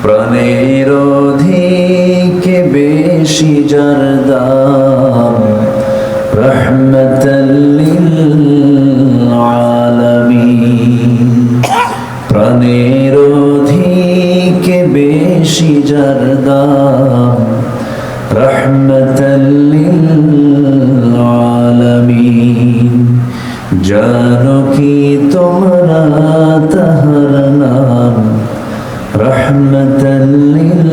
প্রাণের অধিকে বেশি যার দাম, রহমতাল লিল আলামিন। প্রাণের অধিকে বেশি যার দাম, রহমতাল লিল আলামিন। জানো কি তোমরা তাহার নাম, রহমতাল লিল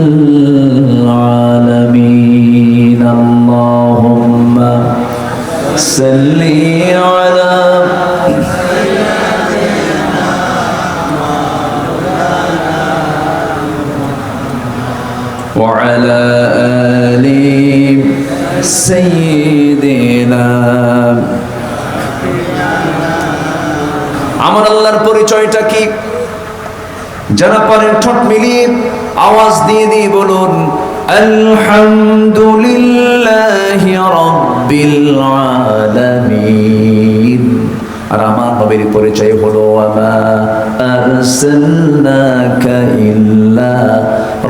আলামিন। আল্লাহুম্মা সাল্লি আলা ওয়া আলা আলি সাইয়্যিদিনা। আমার আল্লাহর পরিচয়টা কি? যারা পারেন ঠোঁট মিলিয়ে আওয়াজ দিয়ে দিয়ে বলুন, আলহামদুলিল্লাহি রাব্বিল আলামিন। আর আমার নবীর পরিচয় হলো, ওয়ামা আরসালনাকা ইল্লা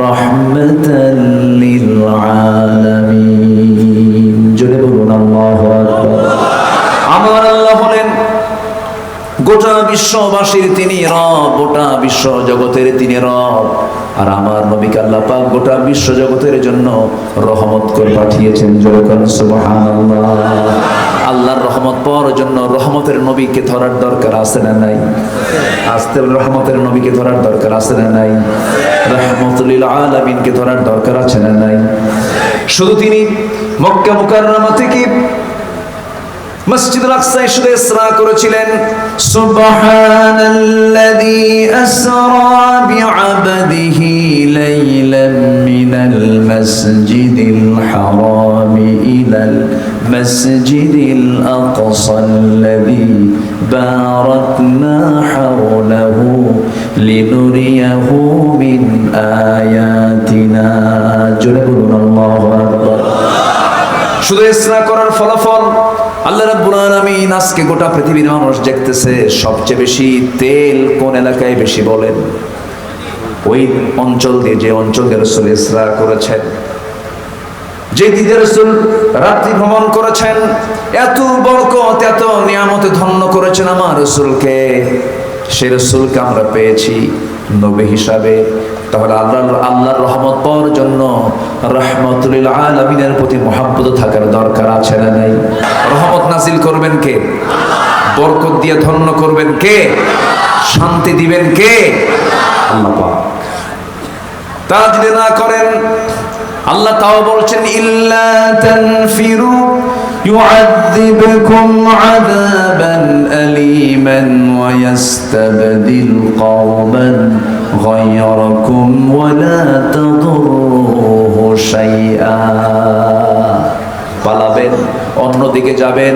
রাহমাতাল লিল আলামিন। জোরে বলুন আল্লাহু আকবার। আমার আল্লাহ হলেন গোটা বিশ্ববাসীর তিনি রব, গোটা বিশ্ব জগতের তিনি রব। আর আমার নবীকে আল্লাহ পাক গোটা বিশ্ব জগতের জন্য রহমত করে পাঠিয়েছেন। জোরে বলুন সুবহানাল্লাহ। আল্লাহর রহমত পাওয়ার জন্য রহমতের নবীকে ধরার দরকার আছে না নাই? আসতে রহমতের নবীকে ধরার দরকার আছে না নাই? রহমতুল লিল আলামিনকে ধরার দরকার আছে না নাই? শুধু তিনি মক্কা মুকাররমা থেকে মসজিদুল আকসা এসে ইসরা করেছিলেন। সুবহানাল্লাযী আসরা বিআবদিহি লাইলাম মিনাল মাসজিদিল হারামি ইলাল মাসজিদিল আকসাল্লাযী বারাকনা হাওলাহু লিনুরিয়াহু মিন আয়াতিনা। জোরে বলুন আল্লাহু আকবার। শুধু ইসরা করার ফলাফল আল্লাহ রাব্বুল আলামিন আজকে গোটা পৃথিবীর মানুষ দেখতেছে। সবচেয়ে বেশি তেল কোন এলাকায় বেশি বলেন? ওই অঞ্চল দিয়ে, যে অঞ্চল দিয়ে রাসূল ইসরা করেছেন, যে দিকে রাসূল রাত্রি ভ্রমণ করেছেন, এত বরকত এত নিয়ামতে ধন্য করেছেন আমার রাসূলকে। সেই রাসূলকে আমরা পেয়েছি নবী হিসাবে। তাহলে আল্লাহর রহমত পাওয়ার জন্য রহমতুল লিল আলামিনের প্রতি মহব্বত থাকার দরকার আছে না নাই? রহমত নাজিল করবেন কে? বরকত দিয়ে ধন্য করবেন কে? শান্তি দিবেন কে? আল্লাহ পাক। তা যদি না করেন, আল্লাহ তাও বলছেন, ইল্লা তানফিরু يعذبكم عذابا أليما ويستبدل قوما غيركم ولا تضروه شيئا। পালাবেন, অন্যদিকে যাবেন,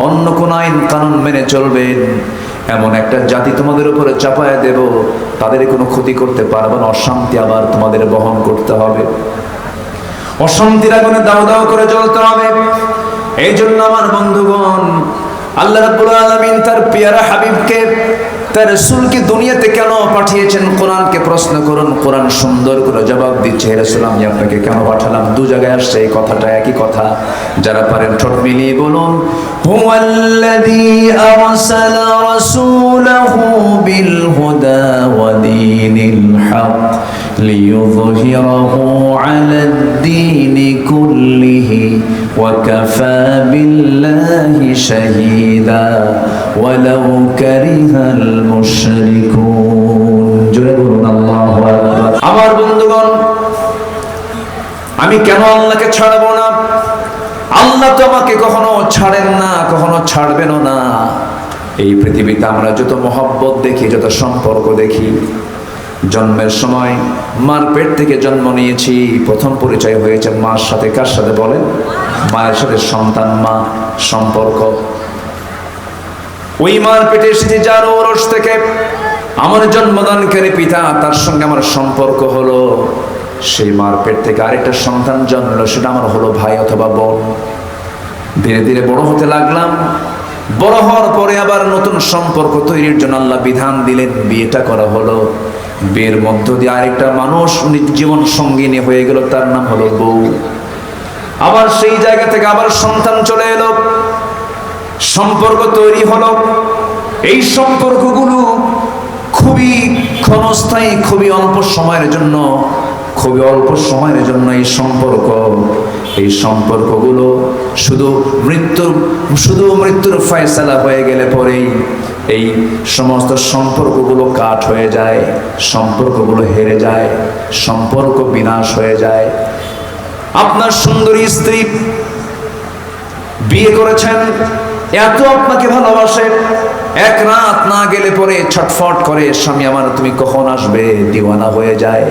অন্য কোন আইন কানুন মেনে চলবেন, এমন একটা জাতি তোমাদের উপরে চাপায় দেব, তাদের কোনো ক্ষতি করতে পারবে না। অশান্তি আবার তোমাদের বহন করতে হবে, অশান্তির আগুনে দাও দাও করে জ্বলতে হবে। এই জন্য আমার বন্ধুগণ, আল্লাহ রাব্বুল আলামিন তার পিয়ারা হাবিবকে, তার রাসূলকে দুনিয়াতে কেন পাঠিয়েছেন? কোরআনকে প্রশ্ন করুন, কোরআন সুন্দর করে জবাব দিচ্ছে। হে রাসূল, আমি আপনাকে কেন পাঠালাম? দু জায়গায় আসছে এই কথাটা, একই কথা। যারা পারেন ঠোঁট মিলিয়ে বলুন, হুয়াল্লাযী আরসালা রাসূলাহু বিল হুদা ওয়া দীনিল হক লিইয়ুযহিরাহু আলাদ দীনি কুল্লিহি ওয়া কাফা বিল্লাহি শাহীদা ওয়ালাউ কারিহাল মুশরিকুন। জোরে বলুন আল্লাহু আকবার। আমার বন্ধুগণ, আমি কেন আল্লাহকে ছাড়বো না? আল্লাহ তো আমাকে কখনো ছাড়েন না, কখনো ছাড়বেনও না। এই পৃথিবীতে আমরা যত মহব্বত দেখি, যত সম্পর্ক দেখি, জন্মের সময় মার পেট থেকে জন্ম নিয়েছি, প্রথম পরিচয় হয়েছে মার সাথে। কার সাথে বলেন? মায়ের সাথে সন্তান মা সম্পর্ক। ওই মার পেটে এসেছি যার ওরস থেকে, আমার জন্মদানকারী পিতা, তার সঙ্গে আমার সম্পর্ক হলো। সেই মার পেট থেকে আরেকটা সন্তান জন্মলো, সেটা আমার হলো ভাই অথবা বোন। ধীরে ধীরে বড় হতে লাগলাম। বড় হওয়ার পরে আবার নতুন সম্পর্ক তৈরির জন্য আল্লাহ বিধান দিলেন, বিয়েটা করা হলো। বিয়ের মধ্য দিয়ে আরেকটা মানুষ জীবন সঙ্গিনী হয়ে গেল, তার নাম হলো বউ। আবার সেই জায়গা থেকে আবার সন্তান চলে এলো, সম্পর্ক তৈরি হলো। এই সম্পর্কগুলো খুবই ক্ষণস্থায়ী, খুবই অল্প সময়ের জন্য, খুবই অল্প সময়ের জন্য এই সম্পর্কগুলো শুধু মৃত্যুর ফয়সালা হয়ে গেলে পরেই এই সমস্ত সম্পর্কগুলো কাট হয়ে যায়, সম্পর্কগুলো হেরে যায়, সম্পর্ক বিনাশ হয়ে যায়। আপনার সুন্দরী স্ত্রী বিয়ে করেছেন, এত আপনাকে ভালোবাসে, এক রাত না গেলে পরে ছটফট করে, স্বামী আমার তুমি কখন আসবে, দিওয়ানা হয়ে যায়।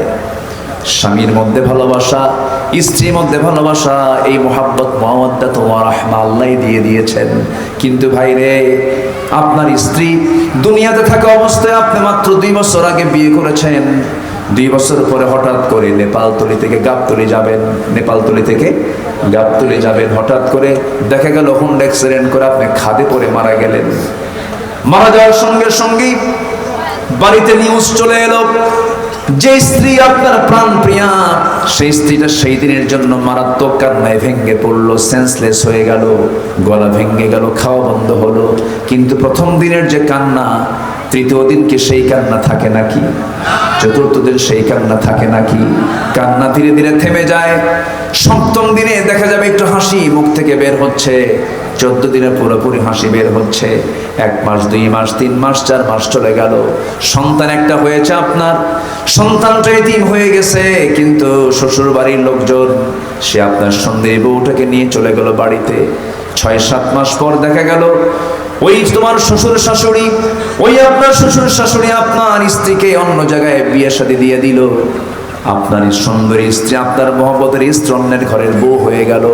স্বামীর মধ্যে ভালোবাসা, স্ত্রীর মধ্যে ভালোবাসা, এই মোহাব্বত মাওয়াদ্দাত ওয়া রাহমা আল্লাহ দিয়ে দিয়েছেন। কিন্তু ভাই রে, আপনার স্ত্রী দুনিয়াতে থাকা অবস্থায় আপনি মাত্র 2 বছর আগে বিয়ে করেছেন, 2 বছর পরে হঠাৎ করে নেপালতলি থেকে গাবতলি যাবেন, হঠাৎ করে দেখা গেল হুন্ডা অ্যাক্সিডেন্ট করে আপনি খাদে পড়ে মারা গেলেন। মারা যাওয়ার সঙ্গে সঙ্গেই বাড়িতে নিউজ চলে এলো যে স্ত্রী আপনার প্রাণ প্রিয়া, সেই স্ত্রীটা সেই দিনের জন্য মারাত্মক কান্নায় ভেঙে পড়লো, সেন্সলেস হয়ে গেল, গলা ভেঙে গেল, খাওয়া বন্ধ হলো। কিন্তু প্রথম দিনের যে কান্না, তৃতীয় দিন কি সেই কান্না থাকে নাকি? চতুর্থ দিন সেই কান্না থাকে নাকি? কান্না ধীরে ধীরে থেমে যায়। সপ্তম দিনে দেখা যাবে একটু হাসি মুখ থেকে বের হচ্ছে, 14 দিনে পুরোপুরি হাসি বের হচ্ছে। 1 মাস, 2 মাস, 3 মাস, 4 মাস চলে গেল, সন্তান একটা হয়েছে আপনার, সন্তানটা এতিম হয়ে গেছে। কিন্তু শ্বশুর বাড়ির লোকজন সে আপনার সুন্দরী বউটাকে নিয়ে চলে গেল বাড়িতে। 6-7 মাস পর দেখা গেল ওই তোমার শ্বশুর শাশুড়ি, আপনার শ্বশুর শাশুড়ি আপনার স্ত্রীকে অন্য জায়গায় বিয়ে শাদী দিয়ে দিল। আপনার সুন্দরী স্ত্রী, আপনার মহব্বতের স্ত্রী অন্যের ঘরের বউ হয়ে গেল।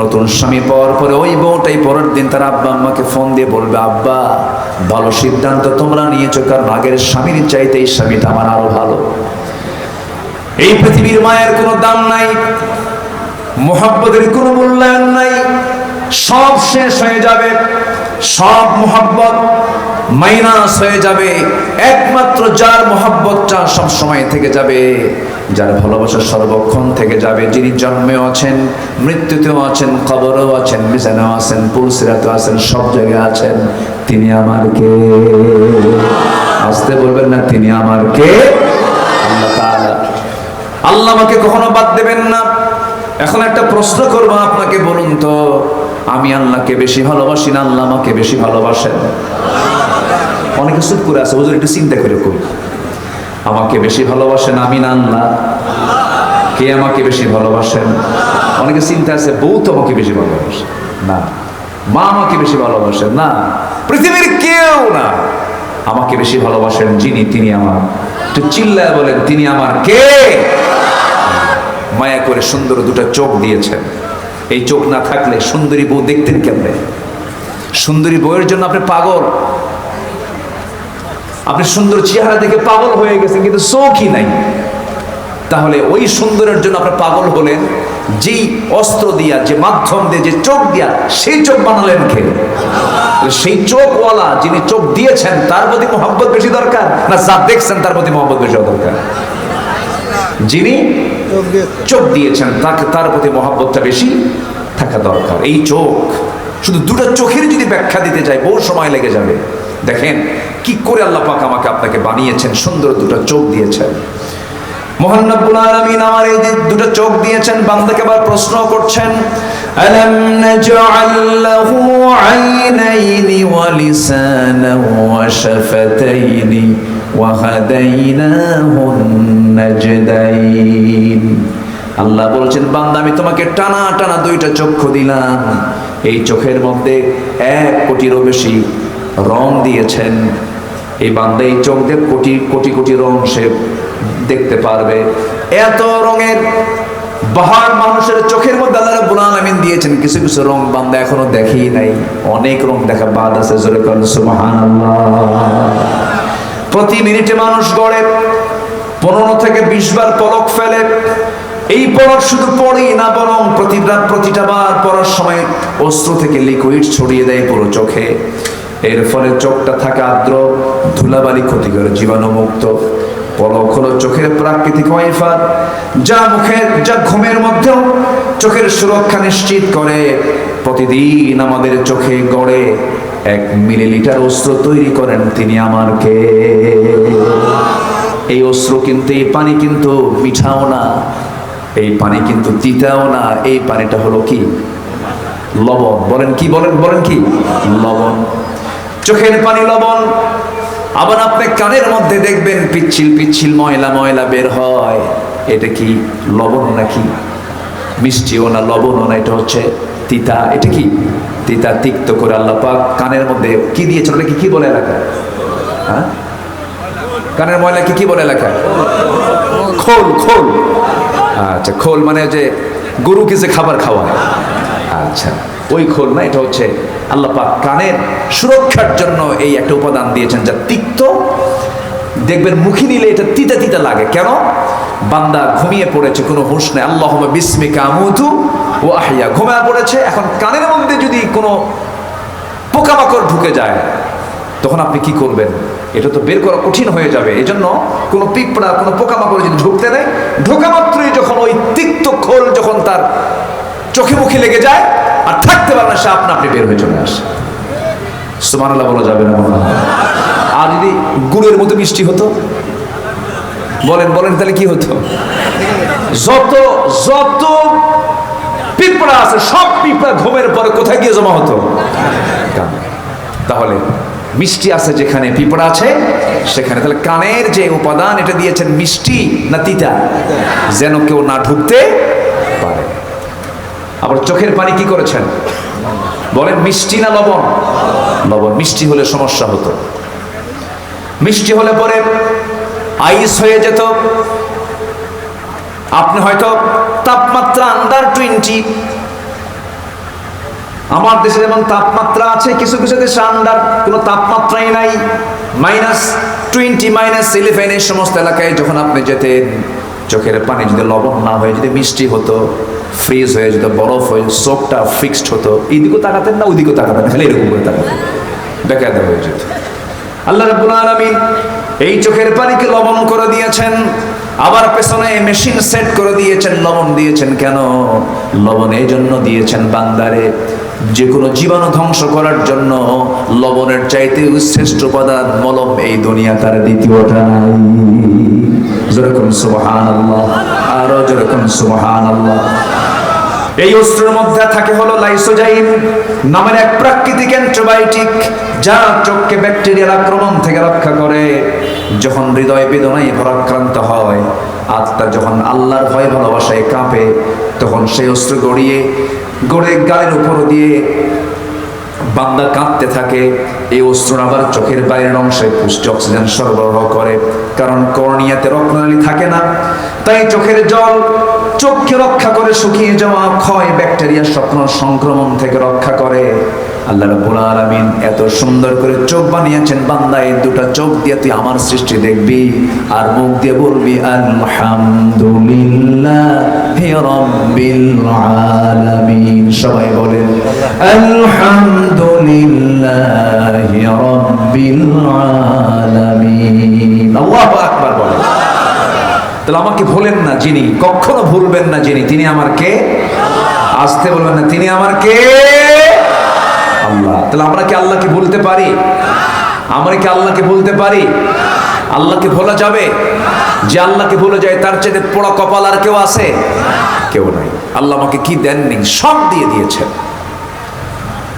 নতুন স্বামী পাওয়ার পরে ওই বউটাই পরের দিন তার আব্বা আম্মাকে ফোন দিয়ে বলবে, আব্বা ভালো সিদ্ধান্ত তোমরা নিয়েছো, কারণ আগের স্বামীর চাইতে এই স্বামীটা আমার আরো ভালো। এই পৃথিবীর মায়ের কোনো দাম নাই, মহব্বতের কোনো মূল্যায়ন নাই, সব শেষ হয়ে যাবে, সব মহব্বত মাইনাস হয়ে যাবে। একমাত্র যার মহব্বতটা সব সময় থেকে যাবে, যার ভালোবাসা সর্বক্ষণ থেকে যাবে, যিনি জন্মেও আছেন, মৃত্যুতেও আছেন, কবরেও আছেন, বিছানাও আছেন, পুলসিরাতেও আছেন, সব জায়গায় আছেন, তিনি আমার কে? আসতে বলবেন না, তিনি আমার কে? আল্লাহ তাআলা। আল্লাহ আমাকে কখনো বাদ দেবেন না। এখন একটা প্রশ্ন করবো আপনাকে, বলুন তো, আমি আল্লাহকে বেশি ভালোবাসি না আল্লাহ আমাকে বেশি ভালোবাসেন? অনেকে চুপ করে আছে, হুজুর একটু চিন্তা করে কই, আমাকে বেশি ভালোবাসেন আমি না আল্লাহ? কে আমাকে বেশি ভালোবাসেন? অনেকে চিন্তা আছে, বউ তো আমাকে বেশি ভালোবাসে না, মা আমাকে বেশি ভালোবাসেন না, পৃথিবীর কেউ না। আমাকে বেশি ভালোবাসেন যিনি, তিনি আমার। একটু চিল্লায় বলেন, তিনি আমার কে? মায়া করে সুন্দর 2টা চোখ দিয়েছেন। এই চোখ না থাকলে সুন্দরী বউ দেখতেন কেমনে? সুন্দরী বউয়ের জন্য আপনি পাগল, আপনি সুন্দর চেহারা দেখে পাগল হয়ে গেছেন, কিন্তু চোখই নাই। তাহলে ওই সুন্দরের জন্য আপনি পাগল হলেন, যেই অস্ত্র দিয়া, যে মাধ্যম দিয়ে, যে চোখ দিয়া, সেই চোখ বানালেন কে? সেই চোখওয়ালা যিনি চোখ দিয়েছেন তার প্রতি মহব্বত বেশি দরকার, না যা দেখছেন তার প্রতি মহব্বত বেশি দরকার? যিনি চোখ দিয়েছেন তার প্রতি মহব্বতটা বেশি থাকা দরকার। এই চোখ, শুধু 2টা চোখের যদি ব্যাখ্যা দিতে যাই বহু সময় লেগে যাবে। দেখেন কি করে আল্লাহ পাক আমাকে আপনাকে বানিয়েছেন, সুন্দর 2টা চোখ দিয়েছেন। মহান রব্বুল আলামিন আমার এই যে 2টা চোখ দিয়েছেন, বান্দাকে আবার প্রশ্ন করছেন, আলাম নাজআল লাহু আইনাইনি ওয়া লিসানান ওয়া শাফাতাইনি ওয়া হাদাইনাহুন নাজদাইন। আল্লাহ বলছেন, বান্দা আমি তোমাকে টানা টানা 2টা চক্ষু দিলাম, এই চোখের মধ্যে 1 কোটিরও বেশি রং দিয়েছেন। এই বান্দা এই চোখ দিয়ে কোটি কোটি কোটি রং সে দেখতে পারবে। এত রঙের বাহার মানুষের চোখের মধ্যে আল্লাহ রাব্বুল আলামিন দিয়েছেন। কিছু কিছু রং বান্দা এখনো দেখেই নাই, অনেক রং দেখা বাদ আছে। জোরে বলেন সুবহানাল্লাহ। প্রতি মিনিটে মানুষ গড়ে 15 থেকে 20 বার পলক ফেলে। এই পলক শুধু পড়েই না, বরং প্রতিটা বার পড়ার সময় অশ্রু থেকে লিকুইড ছড়িয়ে দেয় পুরো চোখে। এর ফলে চোখটা থাকে আর্দ্র, ধুলাবালি ক্ষতি করে, জীবাণুমুক্ত। পলক হলো চোখের প্রাকৃতিক ওয়াইফার, যা ঘুমের মধ্যেও চোখের সুরক্ষা নিশ্চিত করে। প্রতিদিন আমাদের চোখে গড়ে 1 মিলিলিটার অশ্রু তৈরি করেন তিনি আমার কে। এই অশ্রু কিন্তু, এই পানি কিন্তু মিঠাও না, এই পানি কিন্তু তিতাও না, এই পানিটা হলো কি? লবণ। বলেন কি? বলেন কি? লবণ। চোখের পানি লবণ। আবার আপনি কানের মধ্যে দেখবেন পিচ্ছিল পিচ্ছিল ময়লা বের হয়, এটা কি লবণ নাকি? মিষ্টিও না, লবণও না, এটা হচ্ছে তিতা। এটা কি? তিতা, তিক্ত করে আল্লাহ পাক কানের মধ্যে কি দিয়েছেন? ওটাকে কি বলে এলাকায়? হ্যাঁ, কানের ময়লাকে কি বলে এলাকায়? খোল। খোল, আচ্ছা, খোল মানে যে গরুকে যে খাবার খাওয়ায়, আচ্ছা ওই খোল না, এটা হচ্ছে আল্লাহ পাক কানের সুরক্ষার জন্য এই একটা উপাদান দিয়েছেন যা তিক্ত। দেখবেন মুখে নিলে এটা তিতা তিতা লাগে। কেন? বান্দা ঘুমিয়ে পড়েছে, কোনো হুঁশ নেই, আল্লাহুম্মা বিসমিকা আমুতু ওয়া আহইয়া, ঘুমিয়ে পড়েছে। এখন কানের মধ্যে যদি কোনো পোকামাকড় ঢুকে যায় তখন আপনি কি করবেন? এটা তো বের করা কঠিন হয়ে যাবে। এই জন্য কোনো পিঁপড়া, কোনো পোকামাকড় যদি ঢুকতে নেয়, ঢোকা মাত্রই যখন ওই তিক্ত খোল যখন তার চোখে মুখে লেগে যায় আর থাকতে পারে না, সে আপনি বের হয়ে চলে আসে। সুবহানাল্লাহ বলা যাবে না? আর যদি গুড়ের মতো মিষ্টি হতো, বলেন তাহলে কি হতো? যত পিঁপড়া আছে সব পিঁপড়া ঘুমের পরে কোথায় গিয়ে জমা হতো? তাহলে মিষ্টি আছে যেখানে পিঁপড়া আছে সেখানে। তাহলে কানের যে উপাদান এটা দিয়েছেন মিষ্টি না তিতা, যেন কেউ না ঢুকতে পারে। আবার চোখের পানি কি করেছেন? বলেন মিষ্টি না লবণ? লবণ। মিষ্টি হলে সমস্যা হতো, মিষ্টি হলে পরে আইস হয়ে যেত। আপনি হয়তো তাপমাত্রা _20, আমার দেশে যেমন তাপমাত্রা আছে, কিছু কিছু দেশে আন্ডার কোনো তাপমাত্রাই নাই, -20 -11 এই সমস্ত এলাকায় যখন আপনি যেতেন, চোখের পানি যদি লবণ না হয়ে যদি মিষ্টি হতো, ফ্রিজ হয়ে যেত, বরফ হয়ে চোখটা ফিক্সড হতো, এইদিকেও তাকাতেন না ওইদিকেও তাকাতেন, খালি এরকম করে তাকাতেন, বেকায়দা হয়ে যেত। আল্লাহ রাব্বুল আলামিন এই চোখের পানিকে লবণ করে দিয়েছেন, আবার পেছনে মেশিন সেট করে দিয়েছেন। লবণ দিয়েছেন কেন? লবণ এই জন্য দিয়েছেন বান্দারে যে কোনো জীবাণু ধ্বংস করার জন্য। লবণের চাইতে শ্রেষ্ঠ উপাদান মলম এই দুনিয়া তার দ্বিতীয়টা নাই। যেরকম সুবহানাল্লাহ, আরো যেরকম সুবহানাল্লাহ। এই অস্ত্রের মধ্যে থাকে হলো লাইসোজাইম নামের এক প্রাকৃতিক অ্যান্টিবায়োটিক, যা চোখকে ব্যাকটেরিয়ার আক্রমণ থেকে রক্ষা করে। যখন হৃদয় বেদনায় ভারাক্রান্ত হয়, আত্মা যখন আল্লাহর ভয় ভালোবাসায় কাঁপে, তখন সেই অস্ত্র গড়ে গালের উপর দিয়ে বান্দা কাঁদতে থাকে। এই অস্ত্র আবার চোখের বাইরের অংশে পুষ্টি অক্সিজেন সরবরাহ করে, কারণ কর্নিয়াতে রক্তনালী থাকে না, তাই চোখের জল চোখকে রক্ষা করে, শুকিয়ে যাওয়া ক্ষয় ব্যাকটেরিয়া স্বপ্ন সংক্রমণ থেকে রক্ষা করে। আল্লাহ রাব্বুল আলামিন এত সুন্দর করে চোখ বানিয়েছেন, বান্দা এই দুটা চোখ দিয়ে তুই আমার সৃষ্টি দেখবি আর মুখ দিয়ে বলবি আলহামদুলিল্লাহি রাব্বিল আলামিন। সবাই বলেন আলহামদুলিল্লাহি রাব্বিল আলামিন। আল্লাহু আকবার বলেন। তাহলে আমাকে ভুলেন না যিনি, কখনো ভুলবেন না যিনি, তিনি আমার কে? আসতে বলবেন না, তিনি আমার কে? আল্লাহ। তাহলে আমরা কি আল্লাহকে ভুলতে পারি? আমরা কি আল্লাহকে ভুলতে পারি? আল্লাহকে ভোলা যাবে? যে আল্লাহকে ভুলে যায় তার চেয়ে পোড়া কপাল আর কেউ আছে? কেউ নাই। আল্লাহ আমাকে কি দেননি? সব দিয়ে দিয়েছেন,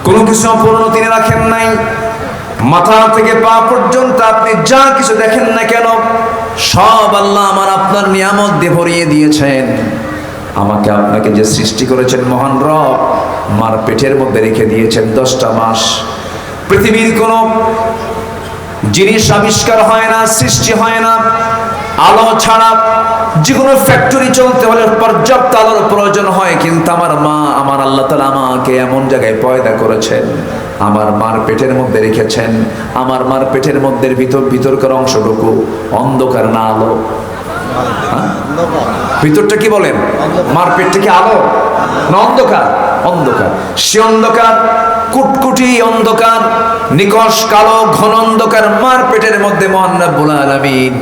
কোনো কিছু অপূর্ণ তিনি রাখেন নাই। মাথা থেকে পা পর্যন্ত আপনি যা কিছু দেখেন না কেন, সব আল্লাহ আমার আপনার নিয়ামত দিয়ে ভরিয়ে দিয়েছেন। আমাকে আপনাকে যে সৃষ্টি করেছেন মহান রব, মার পেটের মধ্যে রেখে দিয়েছেন 10টা মাস। পৃথিবীর কোনো জিনিস আবিষ্কার হয় না, সৃষ্টি হয় না আলো ছাড়া। যে কোনো ফ্যাক্টরি চলতে হলে পর্যাপ্ত আলোর প্রয়োজন হয়, কিন্তু আমার মা, আমার আল্লাহ তাআলা আমাকে এমন জায়গায় পয়দা করেছেন, আমার মার পেটের মধ্যে রেখেছেন। আমার মার পেটের মধ্যে ভিতরকার অংশটুকু অন্ধকার না আলো? ভিতরটা কি বলেন? মার পেটটা কি আলো না অন্ধকার? অন্ধকার। সে অন্ধকার কুটকুটি অন্ধকার, নিকষ কালো ঘন অন্ধকার মার পেটের মধ্যে মহান রব্বুল আলামিন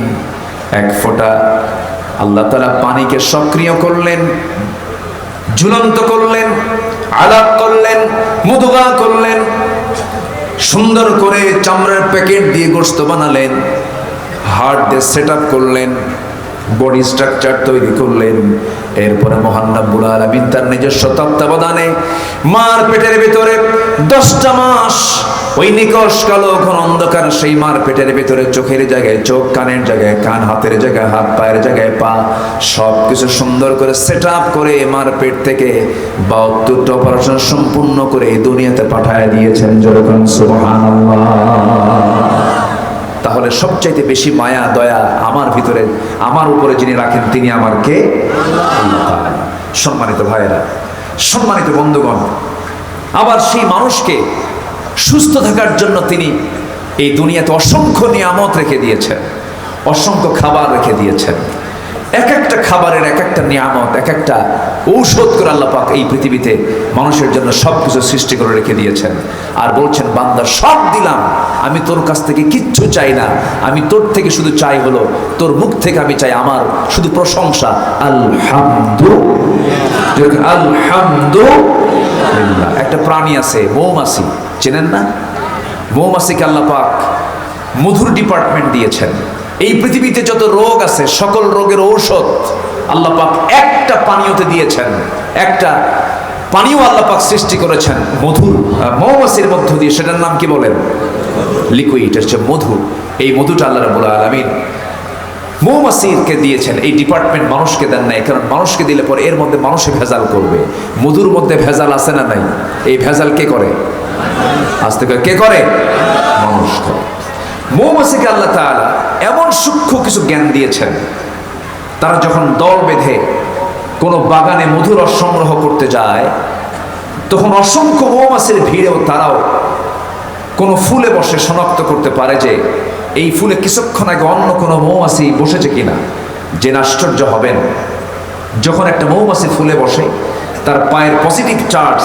এক ফোঁটা আল্লাহ তাআলা পানিকে সক্রিয় করলেন, ঝুলন্ত করলেন, আলাপ করলেন, মুদগা করলেন, সুন্দর করে চামড়ার প্যাকেট দিয়ে গোশত বানালেন, হার্ট দিয়ে সেট আপ করলেন, বডি স্ট্রাকচার তৈরি করলেন। এরপরে মহান রব্বুল আলামিন তার নিজস্ব তত্ত্বাবধানে মার পেটের ভিতরে 10টা মাস ওই নিকষ কালো ঘন অন্ধকার সেই মার পেটের ভিতরে চোখের জায়গায় চোখ, কানের জায়গায় কান, হাতের জায়গায় হাত, পায়ের জায়গায় পা, সব কিছু সুন্দর করে সেট আপ করে মার পেট থেকে 72টা অপারেশন সম্পূর্ণ করে এই দুনিয়াতে পাঠায় দিয়েছেন। যেরকম সুবহানাল্লাহ। তাহলে সবচাইতে বেশি মায়া দয়া আমার ভিতরে, আমার উপরে যিনি রাখেন তিনি আমার কে? আল্লাহ। সম্মানিত ভাইয়েরা, সম্মানিত বন্ধুগণ, আবার সেই মানুষকে সুস্থ থাকার জন্য তিনি এই দুনিয়াতে অসংখ্য নিয়ামত রেখে দিয়েছেন, অসংখ্য খাবার রেখে দিয়েছেন। এক একটা খাবারের এক একটা নিয়ামত, এক একটা ঔষধ করে আল্লাহ পাক এই পৃথিবীতে মানুষের জন্য সবকিছু সৃষ্টি করে রেখে দিয়েছেন। আর বলছেন, বান্দা সব দিলাম, আমি তোর কাছ থেকে কিচ্ছু চাই না, আমি তোর থেকে শুধু চাই হলো তোর মুখ থেকে আমি চাই আমার শুধু প্রশংসা। আলহামদুলিল্লাহ, আলহামদুলিল্লাহ। একটা প্রাণী আছে মৌমাছি, চেনেন না? মৌমাছিকে আল্লাহ পাক মধুর ডিপার্টমেন্ট দিয়েছেন। এই পৃথিবীতে যত রোগ আছে সকল রোগের ঔষধ আল্লাহ পাক একটা পানীয়তে দিয়েছেন। একটা পানীয় আল্লাহ পাক সৃষ্টি করেছেন মধুর, মৌমাছির মধ্য দিয়ে। সেটার নাম কি বলেন? লিকুইড, হচ্ছে মধু। এই মধুটা আল্লাহ রাব্বুল আলামিন মৌমাছিকে দিয়েছেন। এই ডিপার্টমেন্ট মানুষকে দেন নাই, কারণ মানুষকে দিলে পরে এর মধ্যে মানুষে ভেজাল করবে। মধুর মধ্যে ভেজাল আছে না নাই? এই ভেজাল কে করে? আজ থেকে কে করে? মানুষ করে। মৌমাছিকে আল্লাহ তাআলা এমন সূক্ষ্ম কিছু জ্ঞান দিয়েছেন, তারা যখন দল বেঁধে কোনো বাগানে মধুর রস সংগ্রহ করতে যায়, তখন অসংখ্য মৌমাছির ভিড়েও তারাও কোনো ফুলে বসে শনাক্ত করতে পারে যে এই ফুলে কিছুক্ষণ আগে অন্য কোনো মৌমাছি বসেছে কিনা। যে আশ্চর্য হবেন, যখন একটা মৌমাছি ফুলে বসে তার পায়ের পজিটিভ চার্জ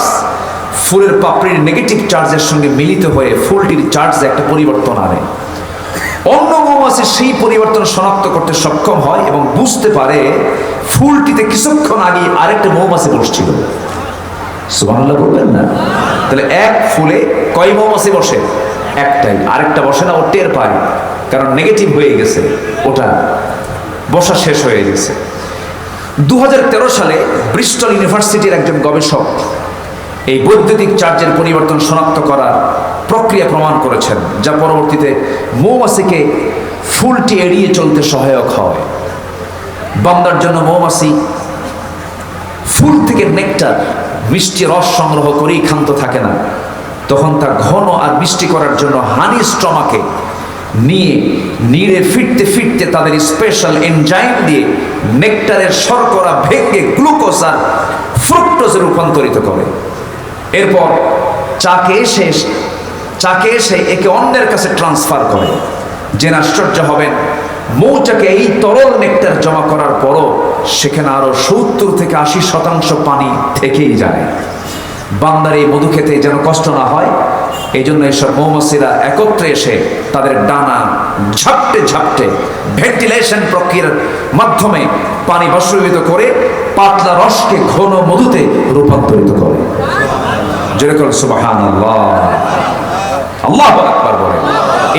ফুলের পাপড়ির নেগেটিভ চার্জের সঙ্গে মিলিত হয়ে ফুলটির চার্জে একটা পরিবর্তন আনে। অন্য মৌমাছি সেই পরিবর্তন শনাক্ত করতে সক্ষম হয় এবং বুঝতে পারে ফুলটিতে কিছুক্ষণ আগে আরেকটা মৌমাছি বসছিল। সুবহানাল্লাহ বলবেন না? তাহলে এক ফুলে কয় মৌমাছি বসে? একটাই। আরেকটা বসে না, ও টের পায়, কারণ নেগেটিভ হয়ে গেছে, ওটা বসা শেষ হয়ে গেছে। 2013 সালে ব্রিস্টল ইউনিভার্সিটির একজন গবেষক এই বৈদ্যুতিক চার্জের পরিবর্তন শনাক্ত করার প্রক্রিয়া প্রমাণ করেছেন, যা পরবর্তীতে মৌমাছিকে ফুলটি এড়িয়ে চলতে সহায়ক হয়। বান্দার জন্য মৌমাছি ফুল থেকে নেকটার, মিষ্টি রস সংগ্রহ করেই ক্ষান্ত থাকে না, তখন তা ঘন আর মিষ্টি করার জন্য হানি স্টমাকে নিয়ে নিড়ে ফিরতে ফিরতে তাদের স্পেশাল এনজাইম দিয়ে নেকটারের শর্করা ভেঙে গ্লুকোজ আর ফ্রুক্টোজে রূপান্তরিত করে। এরপর চাকে এসে একে অন্যের কাছে ট্রান্সফার করে। যে আশ্চর্য হবেন, মৌচাকে এই তরল নেকটার জমা করার পরও সেখানে আরো 70 থেকে 80% পানি থেকেই যায়। বান্দার এই মধু খেতে যেন কষ্ট না হয়, এই জন্য এসব মৌমাছিরা একত্রে এসে তাদের ডানা ঝাপটে ঝাপটে ভেন্টিলেশন প্রক্রিয়ার মাধ্যমে পানি বাষ্পীভূত করে পাতলা রসকে ঘন মধুতে রূপান্তরিত করে। যেরকম সুবহানাল্লাহ, আল্লাহু আকবার বলে।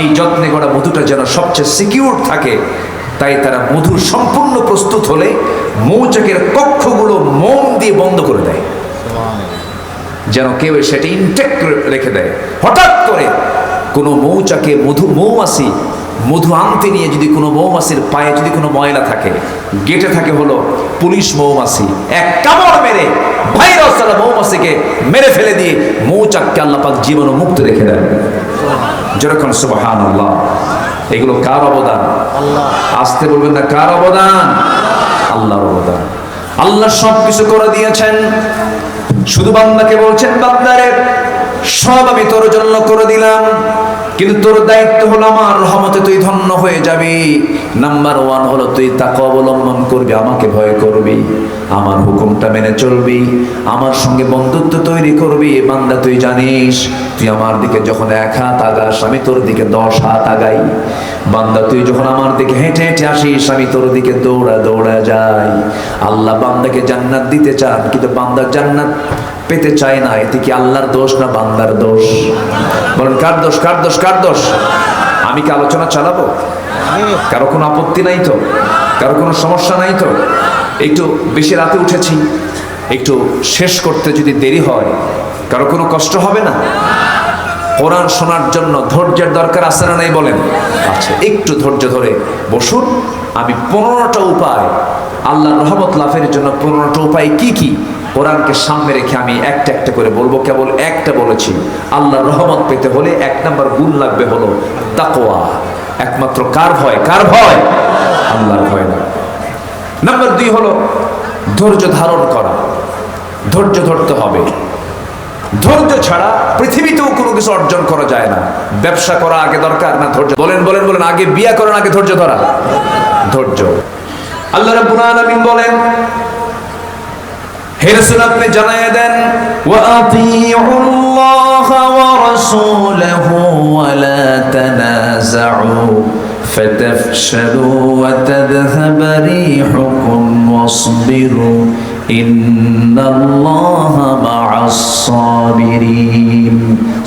এই যত্নে করা মধুটা যেন সবচেয়ে সিকিউর থাকে, তাই তারা মধু সম্পূর্ণ প্রস্তুত হলে মৌচাকের কক্ষগুলো মোম দিয়ে বন্ধ করে দেয়, যেন কেউ সেটা ইনটেক রেখে দেয়। হঠাৎ করে কোনো মৌচাকে মৌমাছি মধু আনতে নিয়ে যদি কোনো মৌমাছির পায়ে যদি কোনো ময়লা থাকে, গেটে থাকে হলো পুলিশ মৌমাছি, এক কামড় মেরে ভাইরাস ছাড়া মৌমাছিকে মেরে ফেলে দিয়ে মৌচাককে আল্লাহ পাক জীবন মুক্ত রেখে দেন। যেরকম সুবহানাল্লাহ। এগুলো কার অবদান? আসতে বলবেন না, কার অবদান? আল্লাহর অবদান। আল্লাহ সব কিছু করে দিয়েছেন, শুধু বান্দাকে বলছেন, বান্দারে সব আমি তোর জন্য করে দিলাম, কিন্তু তোর দায়িত্ব হলো আমার রহমতে তুই ধন্য হয়ে যাবি। নাম্বার 1 হলো তুই তাকওয়া অবলম্বন করবি, আমাকে ভয় করবি, আমার হুকুমটা মেনে চলবি, আমার সঙ্গে বন্ধুত্ব তৈরি করবি। বান্দা তুই জানিস তুই আমার দিকে যখন 1 হাত আগাস আমি তোর দিকে 10 হাত আগাই। বান্দা তুই যখন আমার দিকে হেঁটে হেঁটে আসিস আমি তোর দিকে দৌড়া দৌড়া যাই। আল্লাহ বান্দাকে জান্নাত দিতে চান, কিন্তু বান্দা জান্নাত পেতে চায় না। এতে কি আল্লাহর দোষ না বান্দার দোষ? বলেন কার দোষ? কার দোষ? কার দোষ? আমি কি আলোচনা চালাবো? কারো কোনো আপত্তি নাই তো? কারো কোনো সমস্যা নাই তো? একটু বেশি রাতে উঠেছি, একটু শেষ করতে যদি দেরি হয় কারো কোনো কষ্ট হবে না? কোরআন শোনার জন্য ধৈর্যের দরকার আছে না নাই বলেন? আচ্ছা, একটু ধৈর্য ধরে বসুন। আমি 15টা উপায় আল্লাহর রহমত লাভের জন্য, 15টা উপায় কি কি কোরআনকে সামনে রেখে আমি একটা একটা করে বলবো। কেবল একটা বলেছি, আল্লাহর রহমত পেতে হলে 1 নম্বর গুণ লাগবে হলো তাকওয়া। একমাত্র কার ভয়? কার ভয়? আল্লাহর ভয় না। নাম্বার 2 হলো ধৈর্য ধারণ করা। ধৈর্য ধরতে হবে। ধৈর্য ছাড়া পৃথিবীতেও কোনো কিছু অর্জন করা যায় না। ব্যবসা করা আগে দরকার না ধৈর্য? বলেন বলেন বলেন, আগে বিয়া করার আগে ধৈর্য ধরা? ধৈর্য। আল্লাহ রাব্বুল আলামিন বলেন, হে রাসূল আপনি জানায়ে দেন, ওয়া আতিউল্লাহা ওয়া রাসূলাহু ওয়া লা তানাযাউ ফাতাফশালু ওয়া তাযহাবা রিহুকুম ওয়াসবিরু ইন্নাল্লাহা মা'আস সাবিরিন।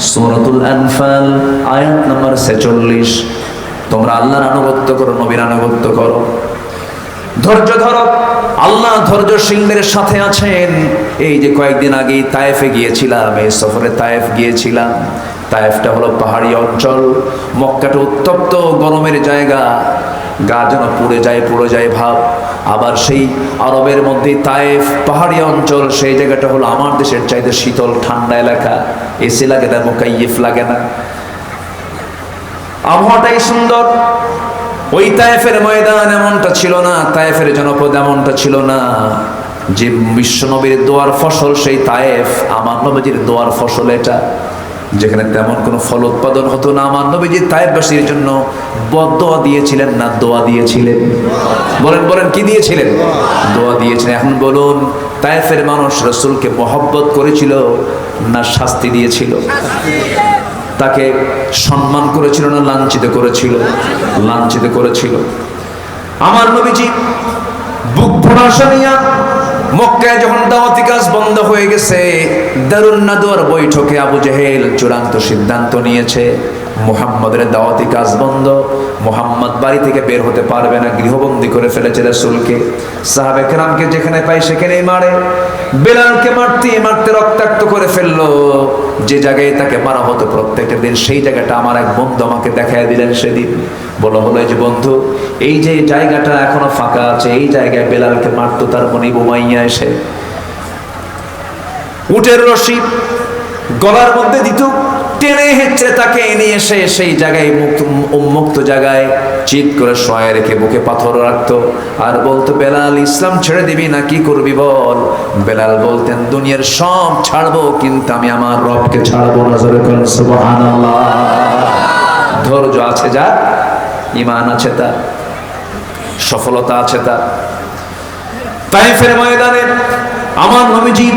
সূরাতুল আনফাল আয়াত নম্বর 46। তোমরা আল্লাহর আনুগত্য করো, নবীর আনুগত্য করো, ধৈর্য ধরো। আল্লাহ ধৈর্যশীলদের সাথে আছেন। এই যে কয়েকদিন আগে তায়েফে গিয়েছিলাম, এই সফরে তায়েফ গিয়েছিলাম। তায়েফটা হলো পাহাড়ি অঞ্চল, মক্কাটা উত্তপ্ত গরমের জায়গা, গা যেন পুড়ে যায় ভাব। আবার সেই আরবের মধ্যে তায়েফ পাহাড়ি অঞ্চল, সেই জায়গাটা হলো আমার দেশের চাইতে শীতল ঠান্ডা এলাকা। এসি লাগে না, মুকাইয়িফ লাগে না, আবহাওয়াটাই সুন্দর। ওই তায়েফের ময়দান এমনটা ছিল না, তায়েফের জনপদ এমনটা ছিল না যে বিশ্বনবীর দোয়ার ফসল সেই তায়েফ, আমার নবীজির দোয়ার ফসল এটা, যেখানে তেমন কোনো ফল উৎপাদন হতো না। আমার নবীজি তায়েফবাসীর জন্য বদদোয়া দিয়েছিলেন না দোয়া দিয়েছিলেন? বলেন বলেন, কি দিয়েছিলেন? দোয়া দিয়েছিলেন। এখন বলুন, তায়েফের মানুষ রাসূলকে মহব্বত করেছিল না শাস্তি দিয়েছিল? তাকে সম্মান করেছিল না লাঞ্ছিত করেছিল? লাঞ্ছিত করেছিল। আমার নবীজি বুক ভরাসা নিয়া মক্কায় যখন দাওয়াতি কাজ বন্ধ হয়ে গেছে, দারুন নাদওয়ার বৈঠকে আবু জেহেল চূড়ান্ত সিদ্ধান্ত নিয়েছে, মুহাম্মদের দাওয়াতি কাজ বন্ধ, মুহাম্মদ বাড়ি থেকে বের হতে পারবে না, গৃহবন্দী করে ফেলেছে রাসূলকে। সাহাবে কেরামকে যেখানে পায় সেখানেই মারে। বেলালকে মারতে মারতে রক্তাক্ত করে ফেললো। যে জায়গায় তাকে মারা হতো প্রত্যেকটা দিন, সেই জায়গাটা আমার এক বন্ধু আমাকে দেখায় দিলেন সেদিন। বলো এই যে বন্ধু, এই যে জায়গাটা এখনো ফাঁকা আছে, এই জায়গায় বেলালকে মারতো তার মনে উমাইয়া এসে উটের রশি গলার মধ্যে দিত, টেনে হেঁচড়ে তাকে নিয়ে এসে সেই জায়গায় উন্মুক্ত জায়গায় চিৎ করে শোয়া রেখে বুকে পাথর রাখতো আর বলতো, বেলাল ইসলাম ছেড়ে দিবি না কি করবি বল? বেলাল বলতেন, দুনিয়ার সব ছাড়বো কিন্তু আমি আমার রবকে ছাড়বো না। সুবহানাল্লাহ। ধৈর্য আছে যার, ঈমান আছে তার, সফলতা আছে তার। তায়েফের ময়দানে আমার নবীজি